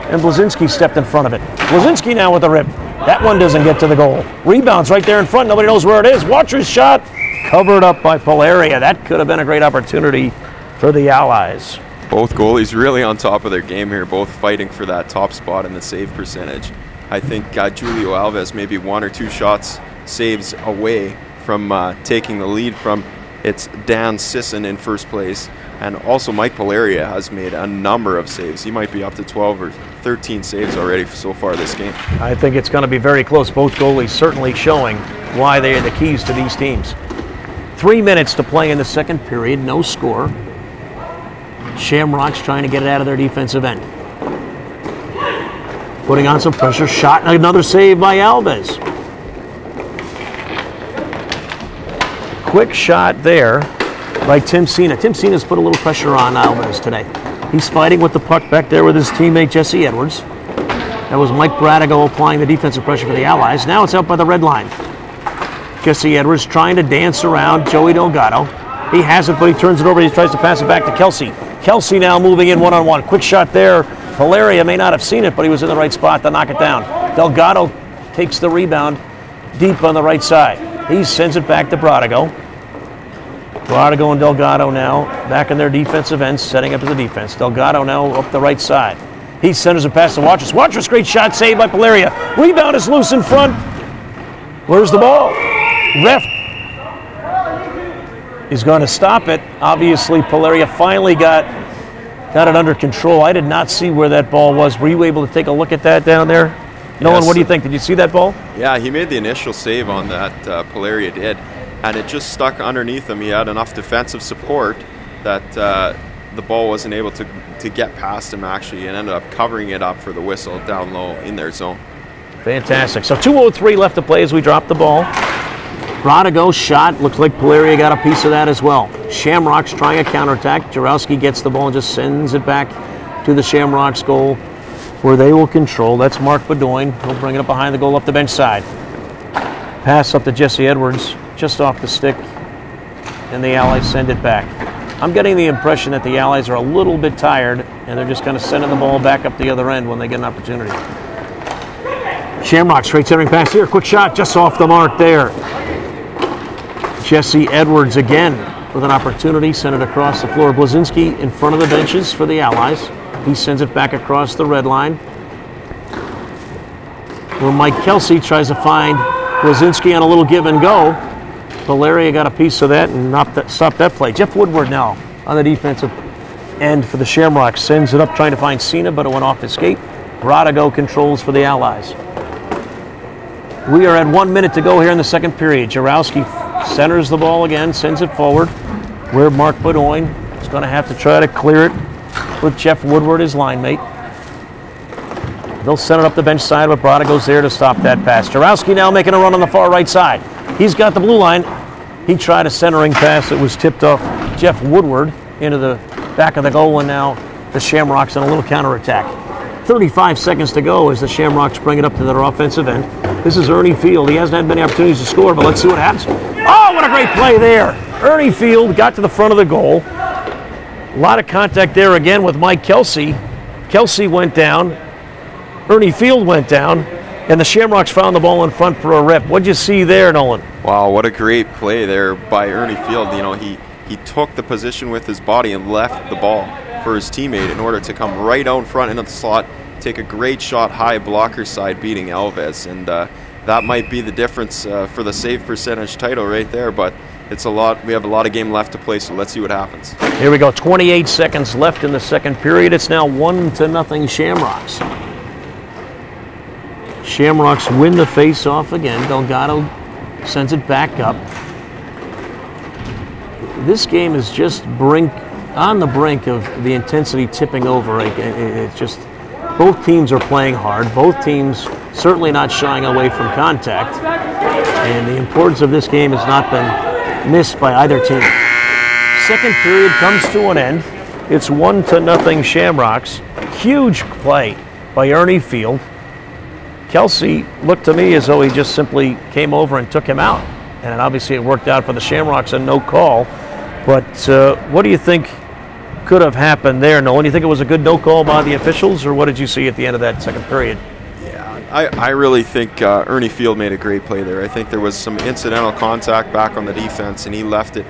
Speaker 1: And Blazinski stepped in front of it. Blazinski now with the rip. That one doesn't get to the goal. Rebounds right there in front. Nobody knows where it is. Watrous shot covered up by Polaria. That could have been a great opportunity for the Allies.
Speaker 2: Both goalies really on top of their game here, both fighting for that top spot in the save percentage. I think Julio Alves maybe 1 or 2 saves away from taking the lead from it's Dan Sisson in first place. And also Mike Polaria has made a number of saves. He might be up to 12 or 13 saves already so far this game.
Speaker 1: I think it's going to be very close. Both goalies certainly showing why they are the keys to these teams. 3 minutes to play in the second period, no score. Shamrocks trying to get it out of their defensive end. Putting on some pressure, shot, and another save by Alves. Quick shot there by Tim Sina. Tim Sina's put a little pressure on Alves today. He's fighting with the puck back there with his teammate Jesse Edwards. That was Mike Bradigo applying the defensive pressure for the Allies. Now it's out by the red line. Jesse Edwards trying to dance around Joey Delgado. He has it, but he turns it over. He tries to pass it back to Kelsey. Kelsey now moving in one-on-one. Quick shot there. Polaria may not have seen it, but he was in the right spot to knock it down. Delgado takes the rebound deep on the right side. He sends it back to Bradigo. Bradigo and Delgado now back in their defensive ends, setting up as a defense. Delgado now up the right side. He centers it past to Watrous. Watrous, great shot, saved by Polaria. Rebound is loose in front. Where's the ball? Ref is going to stop it. Obviously, Polaria finally got it under control. I did not see where that ball was. Were you able to take a look at that down there? Nolan, what do you think? Did you see that ball?
Speaker 2: Yeah, he made the initial save on that, Polaria did, and it just stuck underneath him. He had enough defensive support that the ball wasn't able to get past him, actually, and ended up covering it up for the whistle down low in their zone.
Speaker 1: Fantastic. So 2:03 left to play as we drop the ball. Bradigo shot. Looks like Polaria got a piece of that as well. Shamrocks trying a counterattack. Jarowski gets the ball and just sends it back to the Shamrocks goal where they will control. That's Mark Bedoin. He'll bring it up behind the goal up the bench side. Pass up to Jesse Edwards just off the stick, and the Allies send it back. I'm getting the impression that the Allies are a little bit tired, and they're just kind of sending the ball back up the other end when they get an opportunity. Shamrock straight centering pass here. Quick shot just off the mark there. Jesse Edwards again with an opportunity. Sent it across the floor. Blazinski in front of the benches for the Allies. He sends it back across the red line, where Mike Kelsey tries to find Blazinski on a little give and go. Polaria got a piece of that and stopped that play. Jeff Woodward now on the defensive end for the Shamrocks. Sends it up trying to find Cena, but it went off his skate. Bradigo controls for the Allies. We are at 1 minute to go here in the second period. Jarowski centers the ball again, sends it forward, where Mark Bedoin is going to have to try to clear it with Jeff Woodward, his line mate. They'll send it up the bench side, but Bradigo's there to stop that pass. Jarowski now making a run on the far right side. He's got the blue line. He tried a centering pass that was tipped off Jeff Woodward into the back of the goal, and now the Shamrocks on a little counterattack. 35 seconds to go as the Shamrocks bring it up to their offensive end. This is Ernie Field. He hasn't had many opportunities to score, but let's see what happens. Oh, what a great play there. Ernie Field got to the front of the goal. A lot of contact there again with Mike Kelsey. Kelsey went down. Ernie Field went down. And the Shamrocks found the ball in front for a rip. What'd you see there, Nolan?
Speaker 2: Wow, what a great play there by Ernie Field. You know, he took the position with his body and left the ball for his teammate in order to come right out in front into the slot, take a great shot high blocker side, beating Alves. And that might be the difference for the save percentage title right there. But it's a lot. We have a lot of game left to play, so let's see what happens.
Speaker 1: Here we go. 28 seconds left in the second period. It's now 1-0 Shamrocks. Shamrocks win the face-off again. Delgado sends it back up. This game is just on the brink of the intensity tipping over. It's just Both teams are playing hard. Both teams certainly not shying away from contact. And the importance of this game has not been missed by either team. Second period comes to an end. It's 1-0 Shamrocks. Huge play by Ernie Field. Kelsey looked to me as though he just simply came over and took him out. And obviously it worked out for the Shamrocks, a no call. But what do you think could have happened there, Nolan? You think it was a good no call by the officials, or what did you see at the end of that second period?
Speaker 2: Yeah, I really think Ernie Field made a great play there. I think there was some incidental contact back on the defense, and he left it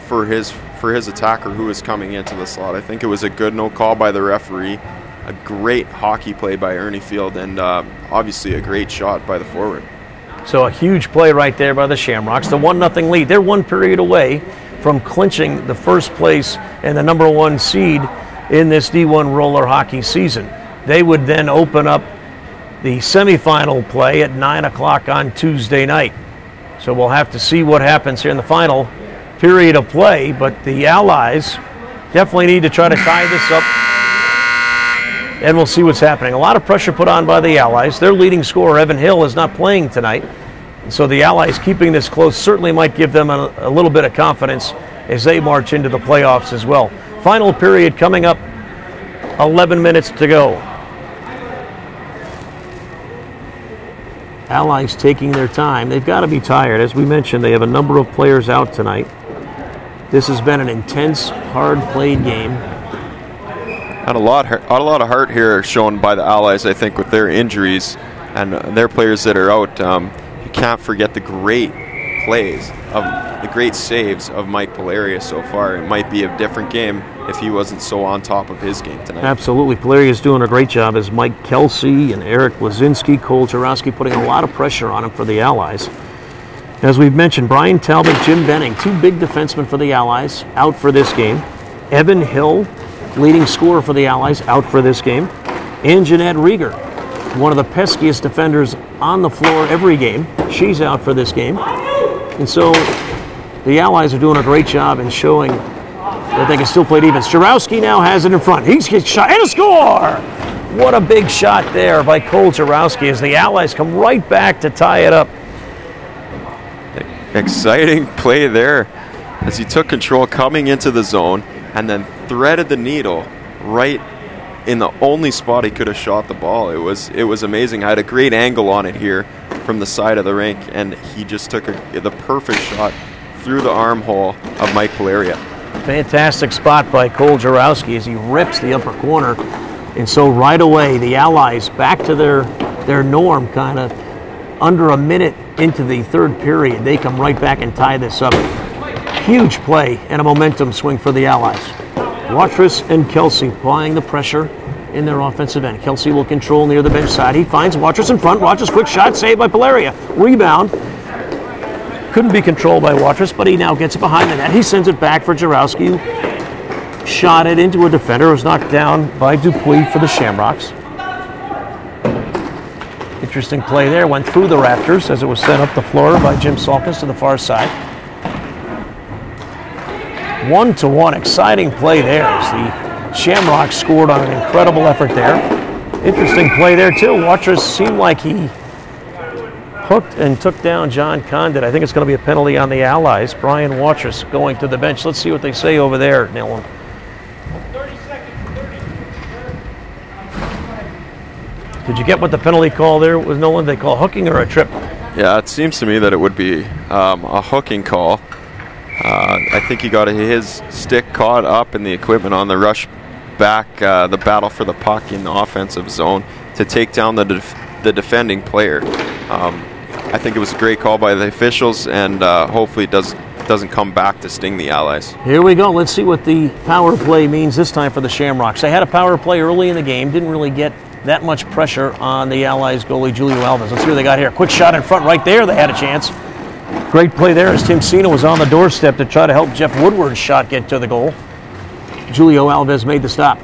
Speaker 2: for his attacker who was coming into the slot. I think it was a good no call by the referee, a great hockey play by Ernie Field, and obviously a great shot by the forward.
Speaker 1: So a huge play right there by the Shamrocks. The 1-0 lead. They're 1 period away from clinching the first place and the number 1 seed in this D1 roller hockey season. They would then open up the semifinal play at 9 o'clock on Tuesday night. So we'll have to see what happens here in the final period of play, but the Allies definitely need to try to tie this up, and we'll see what's happening. A lot of pressure put on by the Allies. Their leading scorer, Evan Hill, is not playing tonight. So the Allies keeping this close certainly might give them a little bit of confidence as they march into the playoffs as well. Final period coming up, 11 minutes to go. Allies taking their time. They've got to be tired. As we mentioned, they have a number of players out tonight. This has been an intense, hard-played game.
Speaker 2: And a lot of heart here shown by the Allies, I think, with their injuries and their players that are out. You can't forget the great plays, the great saves of Mike Polaria so far. It might be a different game if he wasn't so on top of his game tonight.
Speaker 1: Absolutely. Polaria is doing a great job as Mike Kelsey and Eric Blazinski, Cole Jarowski putting a lot of pressure on him for the Allies. As we've mentioned, Brian Talbot, Jim Benning, 2 big defensemen for the Allies, out for this game. Evan Hill, leading scorer for the Allies, out for this game. And Jeanette Rieger, one of the peskiest defenders on the floor every game. She's out for this game. And so the Allies are doing a great job in showing that they can still play defense. Jarowski now has it in front. He's shot and a score! What a big shot there by Cole Jarowski as the Allies come right back to tie it up.
Speaker 2: Exciting play there as he took control coming into the zone and then threaded the needle right in the only spot he could have shot the ball. It was amazing. I had a great angle on it here from the side of the rink, and he just took the perfect shot through the armhole of Mike Polaria.
Speaker 1: Fantastic spot by Cole Jarowski as he rips the upper corner. And so right away, the Allies back to their norm, kind of under a minute into the third period. They come right back and tie this up. Huge play and a momentum swing for the Allies. Watrous and Kelsey applying the pressure in their offensive end. Kelsey will control near the bench side. He finds Watrous in front. Watrous quick shot, saved by Polaria. Rebound. Couldn't be controlled by Watrous, but he now gets it behind the net. He sends it back for Jarowski, who shot it into a defender who was knocked down by Dupuis for the Shamrocks. Interesting play there. Went through the rafters as it was sent up the floor by Jim Salkins to the far side. 1-1, exciting play there as the Shamrocks scored on an incredible effort there. Interesting play there too. Watrous seemed like he hooked and took down John Condit. I think it's going to be a penalty on the Allies. Brian Watrous going to the bench. Let's see what they say over there, Nolan.
Speaker 4: 30 seconds. 30.
Speaker 1: Did you get what the penalty call there was, Nolan? They call hooking or a trip?
Speaker 2: Yeah, it seems to me that it would be a hooking call. I think he got his stick caught up in the equipment on the rush back, the battle for the puck in the offensive zone to take down the defending player. I think it was a great call by the officials, and hopefully it doesn't come back to sting the Allies.
Speaker 1: Here we go. Let's see what the power play means this time for the Shamrocks. They had a power play early in the game, didn't really get that much pressure on the Allies goalie Julio Alves. Let's see what they got here. Quick shot in front right there. They had a chance. Great play there as Tim Cena was on the doorstep to try to help Jeff Woodward's shot get to the goal. Julio Alves made the stop.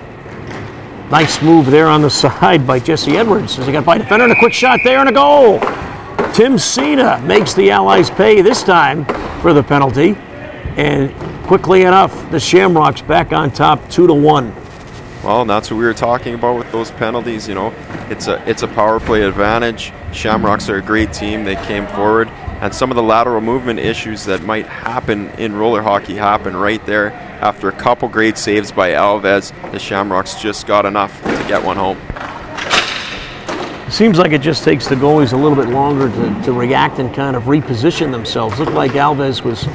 Speaker 1: Nice move there on the side by Jesse Edwards as he got by defender, and a quick shot there and a goal. Tim Cena makes the Allies pay this time for the penalty, and quickly enough, the Shamrocks back on top 2-1.
Speaker 2: Well, and that's what we were talking about with those penalties. You know, it's a power play advantage. Shamrocks are a great team. They came forward, and some of the lateral movement issues that might happen in roller hockey happen right there. After a couple great saves by Alves, the Shamrocks just got enough to get one home.
Speaker 1: Seems like it just takes the goalies a little bit longer to react and kind of reposition themselves. Looked like Alves was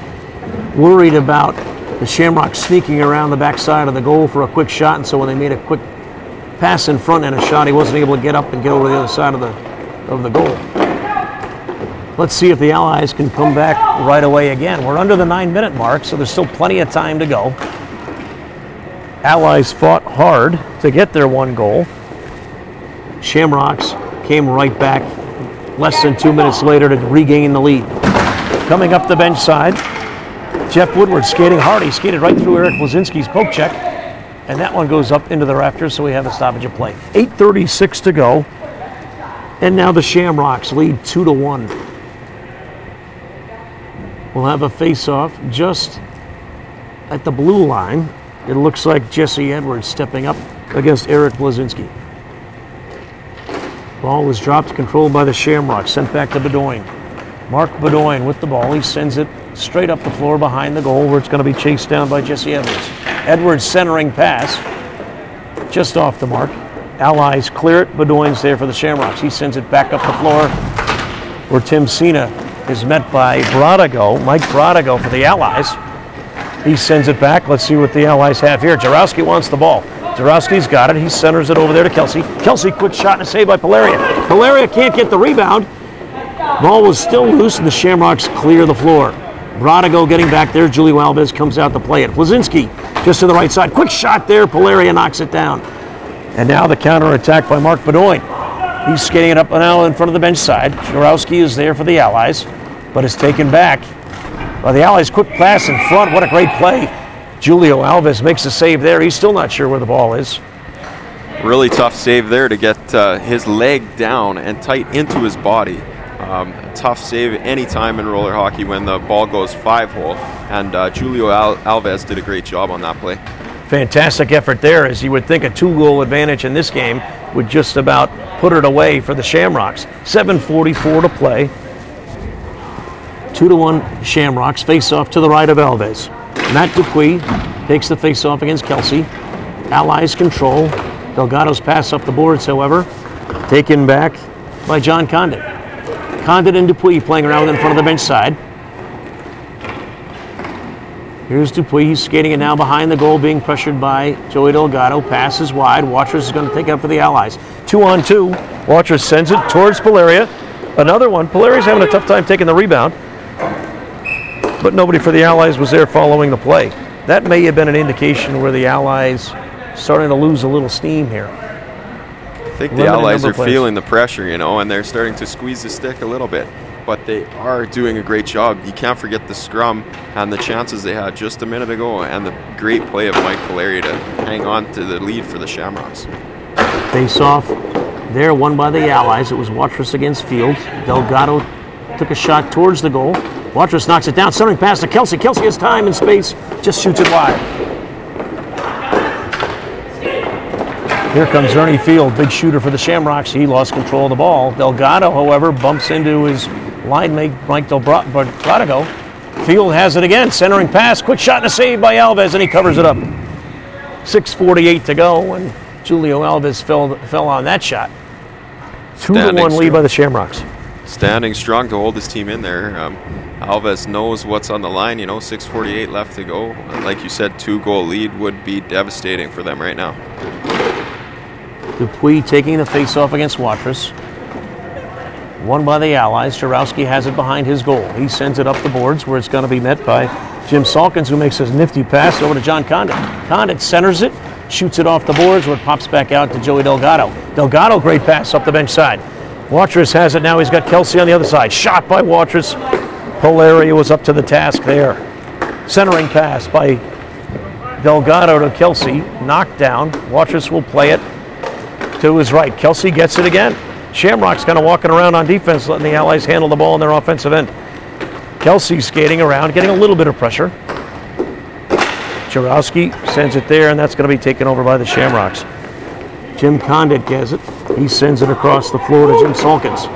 Speaker 1: worried about the Shamrocks sneaking around the backside of the goal for a quick shot, and so when they made a quick pass in front and a shot, he wasn't able to get up and get over the other side of the goal. Let's see if the Allies can come back right away again. We're under the 9-minute mark, so there's still plenty of time to go. Allies fought hard to get their one goal. Shamrocks came right back less than 2 minutes later to regain the lead. Coming up the bench side, Jeff Woodward skating hard. He skated right through Eric Blazinski's poke check, and that one goes up into the rafters, so we have a stoppage of play. 8:36 to go, and now the Shamrocks lead 2-1. We'll have a face-off just at the blue line. It looks like Jesse Edwards stepping up against Eric Blazinski. Ball was dropped, controlled by the Shamrocks, sent back to Bedoin. Mark Bedoin with the ball. He sends it straight up the floor behind the goal, where it's going to be chased down by Jesse Edwards. Edwards centering pass, just off the mark. Allies clear it. Bedoin's there for the Shamrocks. He sends it back up the floor, where Tim Sina is met by Brodigo. Mike Brodigo for the Allies. He sends it back. Let's see what the Allies have here. Jarowski wants the ball. Jarowski's got it. He centers it over there to Kelsey. Kelsey, quick shot and a save by Polaria. Polaria can't get the rebound. Ball was still loose, and the Shamrocks clear the floor. Brodigo getting back there. Julio Alves comes out to play it. Blazinski just to the right side. Quick shot there. Polaria knocks it down. And now the counterattack by Mark Bedoin. He's skating it up now in front of the bench side. Jarowski is there for the Allies, but is taken back by the Allies. Quick pass in front. What a great play. Julio Alves makes a save there. He's still not sure where the ball is.
Speaker 2: Really tough save there to get his leg down and tight into his body. Tough save any time in roller hockey when the ball goes 5-hole, and Julio Alves did a great job on that play.
Speaker 1: Fantastic effort there, as you would think a 2-goal advantage in this game would just about put it away for the Shamrocks. 7:44 to play. 2-1 Shamrocks. Face off to the right of Alves. Matt Dupuis takes the face off against Kelsey. Allies control. Delgado's pass up the boards, however, taken back by John Condit. Condit and Dupuis playing around in front of the bench side. Here's Dupuis. He's skating it now behind the goal, being pressured by Joey Delgado. Passes wide. Watchers is going to take it up for the Allies. 2-on-2. Watchers sends it towards Polaria. Another one. Polaria's having a tough time taking the rebound, but nobody for the Allies was there following the play. That may have been an indication where the Allies starting to lose a little steam here.
Speaker 2: I think the Allies are feeling the pressure, you know, and they're starting to squeeze the stick a little bit. But they are doing a great job. You can't forget the scrum and the chances they had just a minute ago, and the great play of Mike Polaria to hang on to the lead for the Shamrocks.
Speaker 1: Face off there, won by the Allies. It was Watrous against Field. Delgado took a shot towards the goal. Watrous knocks it down, centering pass to Kelsey. Kelsey has time and space, just shoots it wide. Here comes Ernie Field, big shooter for the Shamrocks. He lost control of the ball. Delgado, however, bumps into his line mate, Mike Brodigo. Field has it again, centering pass, quick shot and a save by Alves, and he covers it up. 6:48 to go, and Julio Alves fell on that shot. 2-1 lead by the Shamrocks.
Speaker 2: Standing strong to hold his team in there. Alves knows what's on the line, 6:48 left to go. And like you said, 2-goal lead would be devastating for them right now.
Speaker 1: Dupuis taking the face-off against Watrous. Won by the Allies. Jarowski has it behind his goal. He sends it up the boards, where it's going to be met by Jim Salkins, who makes a nifty pass over to John Condit. Condit centers it, shoots it off the boards, where it pops back out to Joey Delgado. Delgado, great pass up the bench side. Watrous has it now. He's got Kelsey on the other side. Shot by Watrous. Polaria was up to the task there. Centering pass by Delgado to Kelsey. Knocked down. Watrous will play it to his right. Kelsey gets it again. Shamrock's kind of walking around on defense, letting the Allies handle the ball on their offensive end. Kelsey skating around, getting a little bit of pressure. Jarowski sends it there, and that's going to be taken over by the Shamrocks. Jim Condit gets it. He sends it across the floor to Jim Salkins.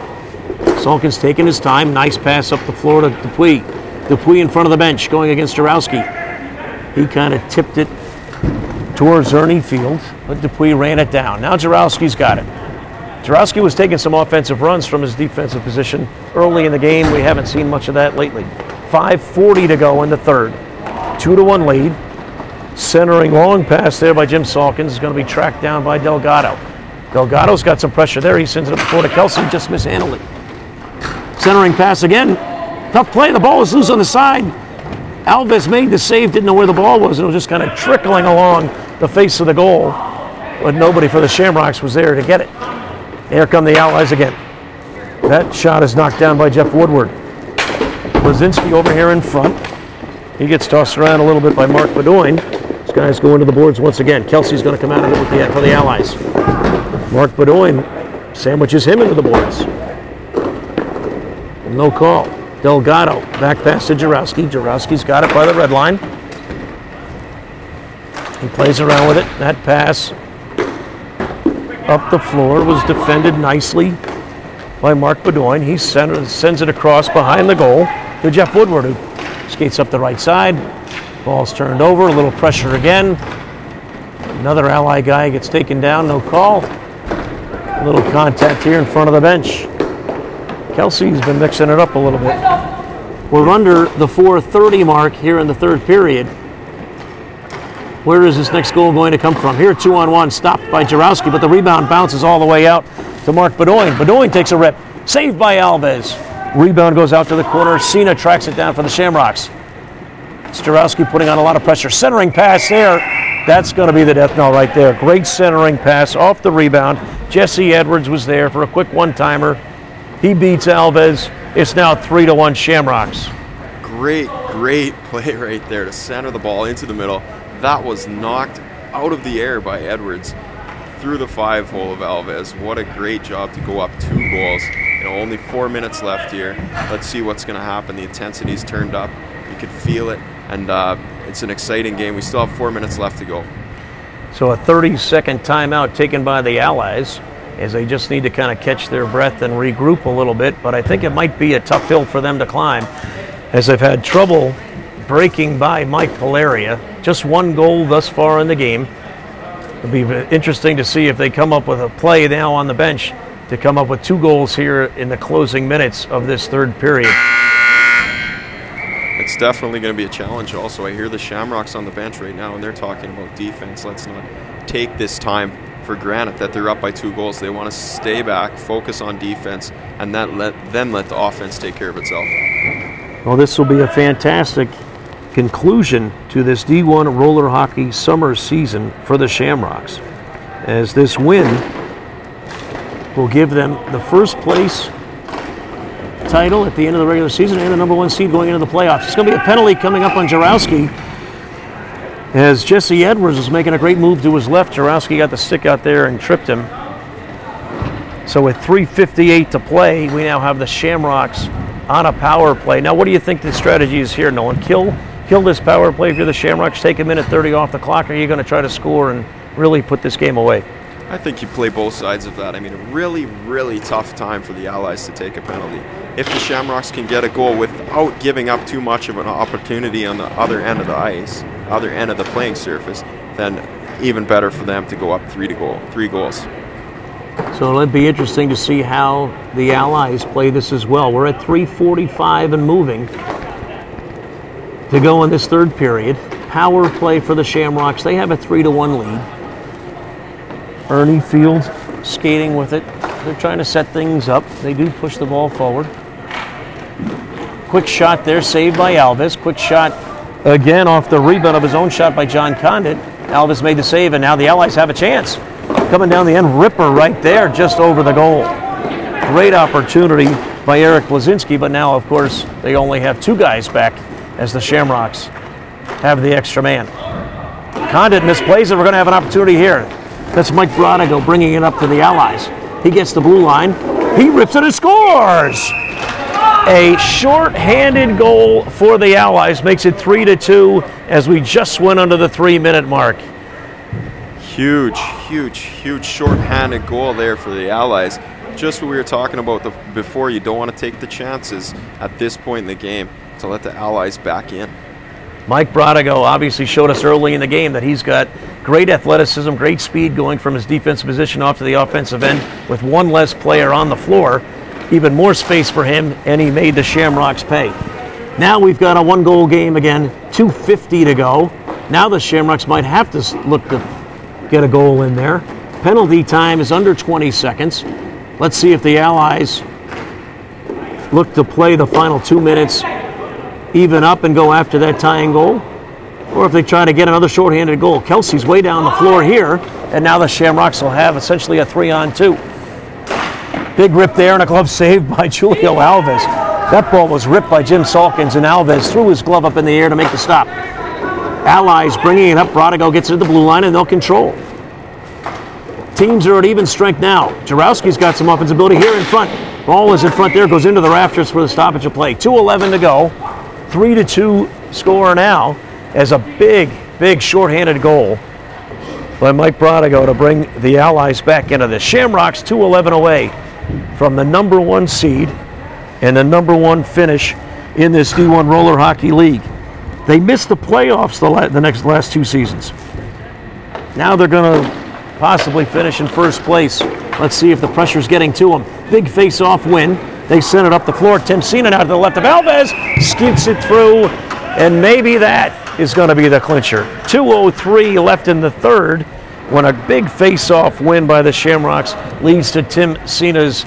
Speaker 1: Salkins taking his time. Nice pass up the floor to Dupuis. Dupuis in front of the bench going against Jarowski. He kind of tipped it towards Ernie Field, but Dupuis ran it down. Now Jarowski's got it. Jarowski was taking some offensive runs from his defensive position early in the game. We haven't seen much of that lately. 5:40 to go in the third. 2-1 lead. Centering long pass there by Jim Salkins is going to be tracked down by Delgado. Delgado's got some pressure there. He sends it up the floor to Kelsey, just mishandled it. Centering pass again. Tough play. The ball is loose on the side. Alves made the save, didn't know where the ball was, and it was just kind of trickling along the face of the goal. But nobody for the Shamrocks was there to get it. Here come the Allies again. That shot is knocked down by Jeff Woodward. Blazinski over here in front. He gets tossed around a little bit by Mark Bedoin. These guys go into the boards once again. Kelsey's going to come out of it for the Allies. Mark Bedoin sandwiches him into the boards. No call. Delgado back pass to Jarowski. Jarowski's got it by the red line. He plays around with it. That pass up the floor was defended nicely by Mark Bedoin. He sends it across behind the goal to Jeff Woodward, who skates up the right side. Ball's turned over. A little pressure again. Another Ally guy gets taken down. No call. A little contact here in front of the bench. Kelsey's been mixing it up a little bit. We're under the 4:30 mark here in the third period. Where is this next goal going to come from? Here, 2-on-1, stopped by Jarowski, but the rebound bounces all the way out to Mark Bedoin. Bedoin takes a rip. Saved by Alves. Rebound goes out to the corner. Cena tracks it down for the Shamrocks. It's Jarowski putting on a lot of pressure. Centering pass there. That's going to be the death knell right there. Great centering pass off the rebound. Jesse Edwards was there for a quick one-timer. He beats Alves. It's now 3-1 Shamrocks.
Speaker 2: Great play right there to center the ball into the middle. That was knocked out of the air by Edwards through the 5-hole of Alves. What a great job to go up 2 goals. Only 4 minutes left here. Let's see what's going to happen. The intensity's turned up. You can feel it, and it's an exciting game. We still have 4 minutes left to go.
Speaker 1: So a 30-second timeout taken by the Allies, as they just need to kind of catch their breath and regroup a little bit. But I think it might be a tough hill for them to climb, as they've had trouble breaking by Mike Polaria. Just 1 goal thus far in the game. It'll be interesting to see if they come up with a play now on the bench to come up with 2 goals here in the closing minutes of this third period.
Speaker 2: It's definitely going to be a challenge also. I hear the Shamrocks on the bench right now, and they're talking about defense. Let's not take this time for granted that they're up by 2 goals. They want to stay back, focus on defense, and then let the offense take care of itself.
Speaker 1: Well, this will be a fantastic conclusion to this D1 roller hockey summer season for the Shamrocks, as this win will give them the first place title at the end of the regular season and the number 1 seed going into the playoffs. It's going to be a penalty coming up on Jarowski, as Jesse Edwards is making a great move to his left. Jarowski got the stick out there and tripped him. So with 3:58 to play, we now have the Shamrocks on a power play. Now, what do you think the strategy is here, Nolan? Kill this power play if you're the Shamrocks, take a minute 30 off the clock, or are you going to try to score and really put this game away?
Speaker 2: I think you play both sides of that. I mean, a really tough time for the Allies to take a penalty. If the Shamrocks can get a goal without giving up too much of an opportunity on the other end of the ice, other end of the playing surface, then even better for them to go up 3 goals.
Speaker 1: So it'll be interesting to see how the Allies play this as well. We're at 3:45 and moving to go in this third period. Power play for the Shamrocks. They have a 3-1 lead. Ernie Field skating with it. They're trying to set things up. They do push the ball forward. Quick shot there, saved by Alves. Quick shot again off the rebound of his own shot by John Condit. Alves made the save, and now the Allies have a chance. Coming down the end, ripper right there, just over the goal. Great opportunity by Eric Blazinski, but now, of course, they only have 2 guys back as the Shamrocks have the extra man. Condit misplays it. We're going to have an opportunity here. That's Mike Brodigo bringing it up to the Allies. He gets the blue line. He rips it and scores! A short-handed goal for the Allies makes it 3-2 as we just went under the 3-minute mark.
Speaker 2: Huge short-handed goal there for the Allies. Just what we were talking about before. You don't want to take the chances at this point in the game to let the Allies back in.
Speaker 1: Mike Brodigo obviously showed us early in the game that he's got great athleticism, great speed going from his defensive position off to the offensive end with one less player on the floor. Even more space for him, and he made the Shamrocks pay. Now we've got a one-goal game again, 2:50 to go. Now the Shamrocks might have to look to get a goal in there. Penalty time is under 20 seconds. Let's see if the Allies look to play the final 2 minutes even up and go after that tying goal, or if they try to get another shorthanded goal. Kelsey's way down the floor here, and now the Shamrocks will have essentially a 3-on-2. Big rip there and a glove save by Julio Alves. That ball was ripped by Jim Salkins, and Alves threw his glove up in the air to make the stop. Allies bringing it up. Brodigo gets it to the blue line, and they'll control. Teams are at even strength now. Jarowski's got some offensive ability here in front. Ball is in front there, goes into the rafters for the stoppage of play. 2:11 to go. 3-2 score now as a big shorthanded goal by Mike Brodigo to bring the Allies back into this. Shamrocks 2-11 away from the number 1 seed and the number 1 finish in this D1 Roller Hockey League. They missed the playoffs the last 2 seasons. Now they're going to possibly finish in first place. Let's see if the pressure's getting to them. Big face-off win. They send it up the floor. Tim Sina now to the left of Alves. Skids it through, and maybe that is going to be the clincher. 2:03 left in the third when a big face-off win by the Shamrocks leads to Tim Sina's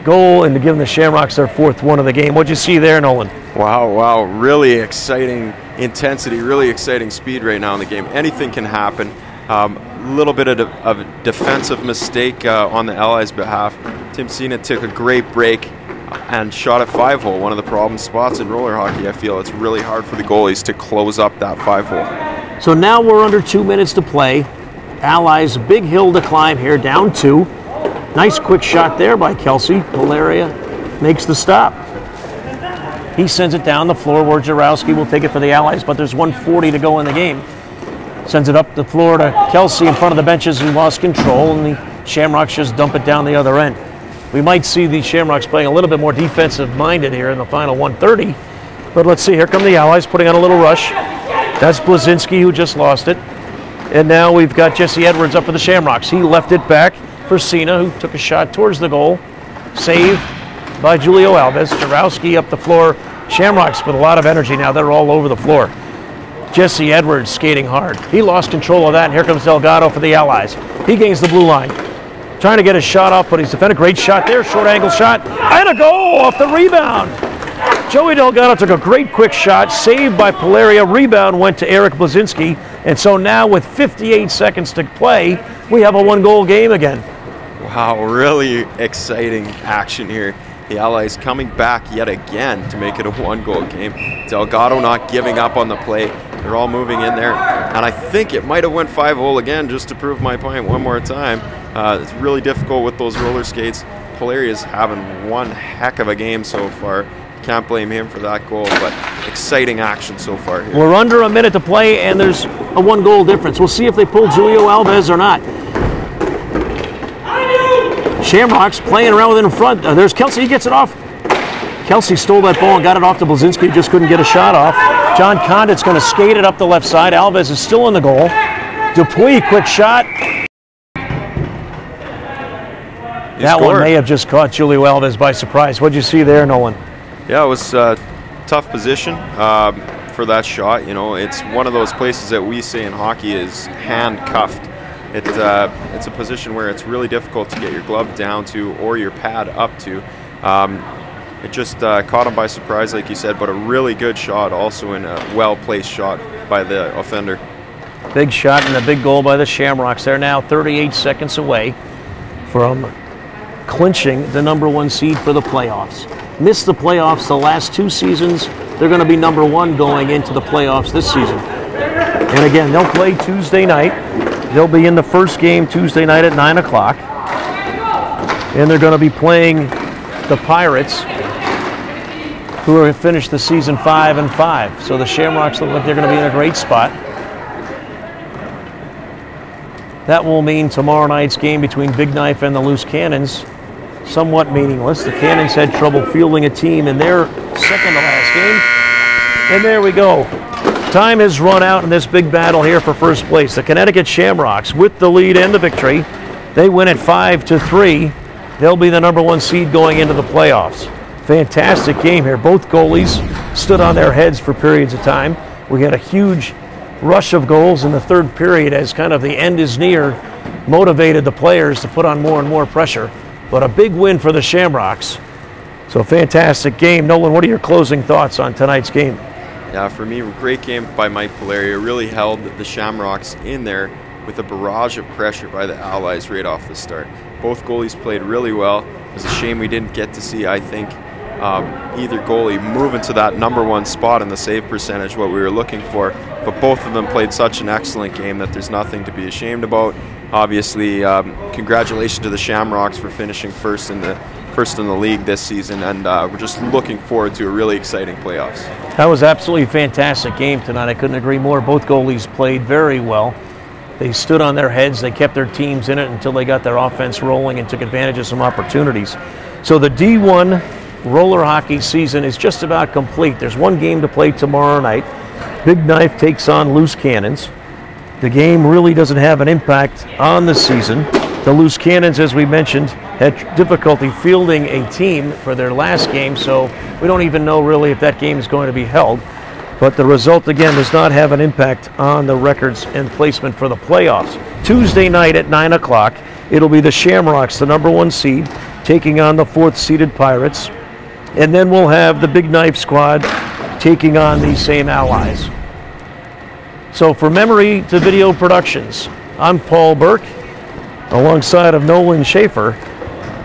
Speaker 1: goal and to give the Shamrocks their 4th one of the game. What'd you see there, Nolan?
Speaker 2: Wow. Really exciting intensity, really exciting speed right now in the game. Anything can happen. Little bit of a defensive mistake on the Allies' behalf. Tim Sina took a great break and shot at 5-hole, one of the problem spots in roller hockey. I feel it's really hard for the goalies to close up that 5-hole.
Speaker 1: So now we're under 2 minutes to play. Allies, big hill to climb here, down 2. Nice quick shot there by Kelsey. Polaria makes the stop. He sends it down the floor where Jarowski will take it for the Allies, but there's 1:40 to go in the game. Sends it up the floor to Kelsey in front of the benches and lost control, and the Shamrocks just dump it down the other end. We might see the Shamrocks playing a little bit more defensive-minded here in the final 1:30, but let's see. Here come the Allies putting on a little rush. That's Blazinski who just lost it. And now we've got Jesse Edwards up for the Shamrocks. He left it back for Sina, who took a shot towards the goal. Save by Julio Alves. Jarowski up the floor. Shamrocks with a lot of energy now. They're all over the floor. Jesse Edwards skating hard. He lost control of that, and here comes Delgado for the Allies. He gains the blue line. Trying to get his shot off, but he's defended. Great shot there, short angle shot, and a goal off the rebound. Joey Delgado took a great quick shot, saved by Polaria. Rebound went to Eric Blazinski, and so now with 58 seconds to play, we have a 1-goal game again.
Speaker 2: Wow, really exciting action here. The Allies coming back yet again to make it a 1-goal game. Delgado not giving up on the play. They're all moving in there. And I think it might have went 5-hole again, just to prove my point one more time. It's really difficult with those roller skates. Polaria's having one heck of a game so far. Can't blame him for that goal, but exciting action so far here.
Speaker 1: We're under a minute to play, and there's a 1-goal difference. We'll see if they pull Julio Alves or not. Shamrocks playing around with it in front. There's Kelsey. He gets it off. Kelsey stole that ball and got it off to Blazinski. Just couldn't get a shot off. John Condit's going to skate it up the left side. Alves is still in the goal. Dupuis, quick shot. That one may have just caught Julio Alves by surprise. What'd you see there, Nolan?
Speaker 2: Yeah, it was a tough position for that shot. You know, it's one of those places that we say in hockey is handcuffed. It's a position where it's really difficult to get your glove down to or your pad up to. It just caught him by surprise, like you said, but a really good shot, also in a well-placed shot by the offender.
Speaker 1: Big shot and a big goal by the Shamrocks. They're now 38 seconds away from clinching the number 1 seed for the playoffs. Missed the playoffs the last 2 seasons. They're going to be number 1 going into the playoffs this season. And again, they'll play Tuesday night. They'll be in the first game Tuesday night at 9 o'clock. And they're going to be playing the Pirates who have finished the season 5-5. So the Shamrocks look like they're going to be in a great spot. That will mean tomorrow night's game between Big Knife and the Loose Cannons somewhat meaningless. The Cannons had trouble fielding a team in their second to last game. And there we go. Time has run out in this big battle here for first place. The Connecticut Shamrocks with the lead and the victory. They win at 5-3. They'll be the number 1 seed going into the playoffs. Fantastic game here. Both goalies stood on their heads for periods of time. We had a huge rush of goals in the third period as kind of the end is near, motivated the players to put on more and more pressure. But a big win for the Shamrocks. So fantastic game. Nolan, what are your closing thoughts on tonight's game?
Speaker 2: Yeah, for me, great game by Mike Polaria. Really held the Shamrocks in there with a barrage of pressure by the Allies right off the start. Both goalies played really well. It was a shame we didn't get to see, I think, either goalie move into that number 1 spot in the save percentage, what we were looking for. But both of them played such an excellent game that there's nothing to be ashamed about. Obviously, congratulations to the Shamrocks for finishing first in the league this season, and we're just looking forward to a really exciting playoffs.
Speaker 1: That was absolutely a fantastic game tonight. I couldn't agree more. Both goalies played very well. They stood on their heads. They kept their teams in it until they got their offense rolling and took advantage of some opportunities. So the D1 roller hockey season is just about complete. There's one game to play tomorrow night. Big Knife takes on Loose Cannons. The game really doesn't have an impact on the season. The Loose Cannons, as we mentioned, had difficulty fielding a team for their last game, so we don't even know really if that game is going to be held. But the result, again, does not have an impact on the records and placement for the playoffs. Tuesday night at 9 o'clock, it'll be the Shamrocks, the number 1 seed, taking on the 4th-seeded Pirates. And then we'll have the Big Knife squad taking on these same Allies. So for Memory to Video Productions, I'm Paul Burke, alongside of Nolan Schaefer,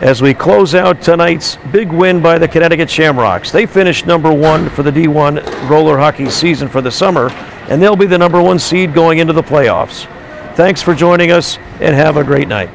Speaker 1: as we close out tonight's big win by the Connecticut Shamrocks. They finished number 1 for the D1 roller hockey season for the summer, and they'll be the number 1 seed going into the playoffs. Thanks for joining us, and have a great night.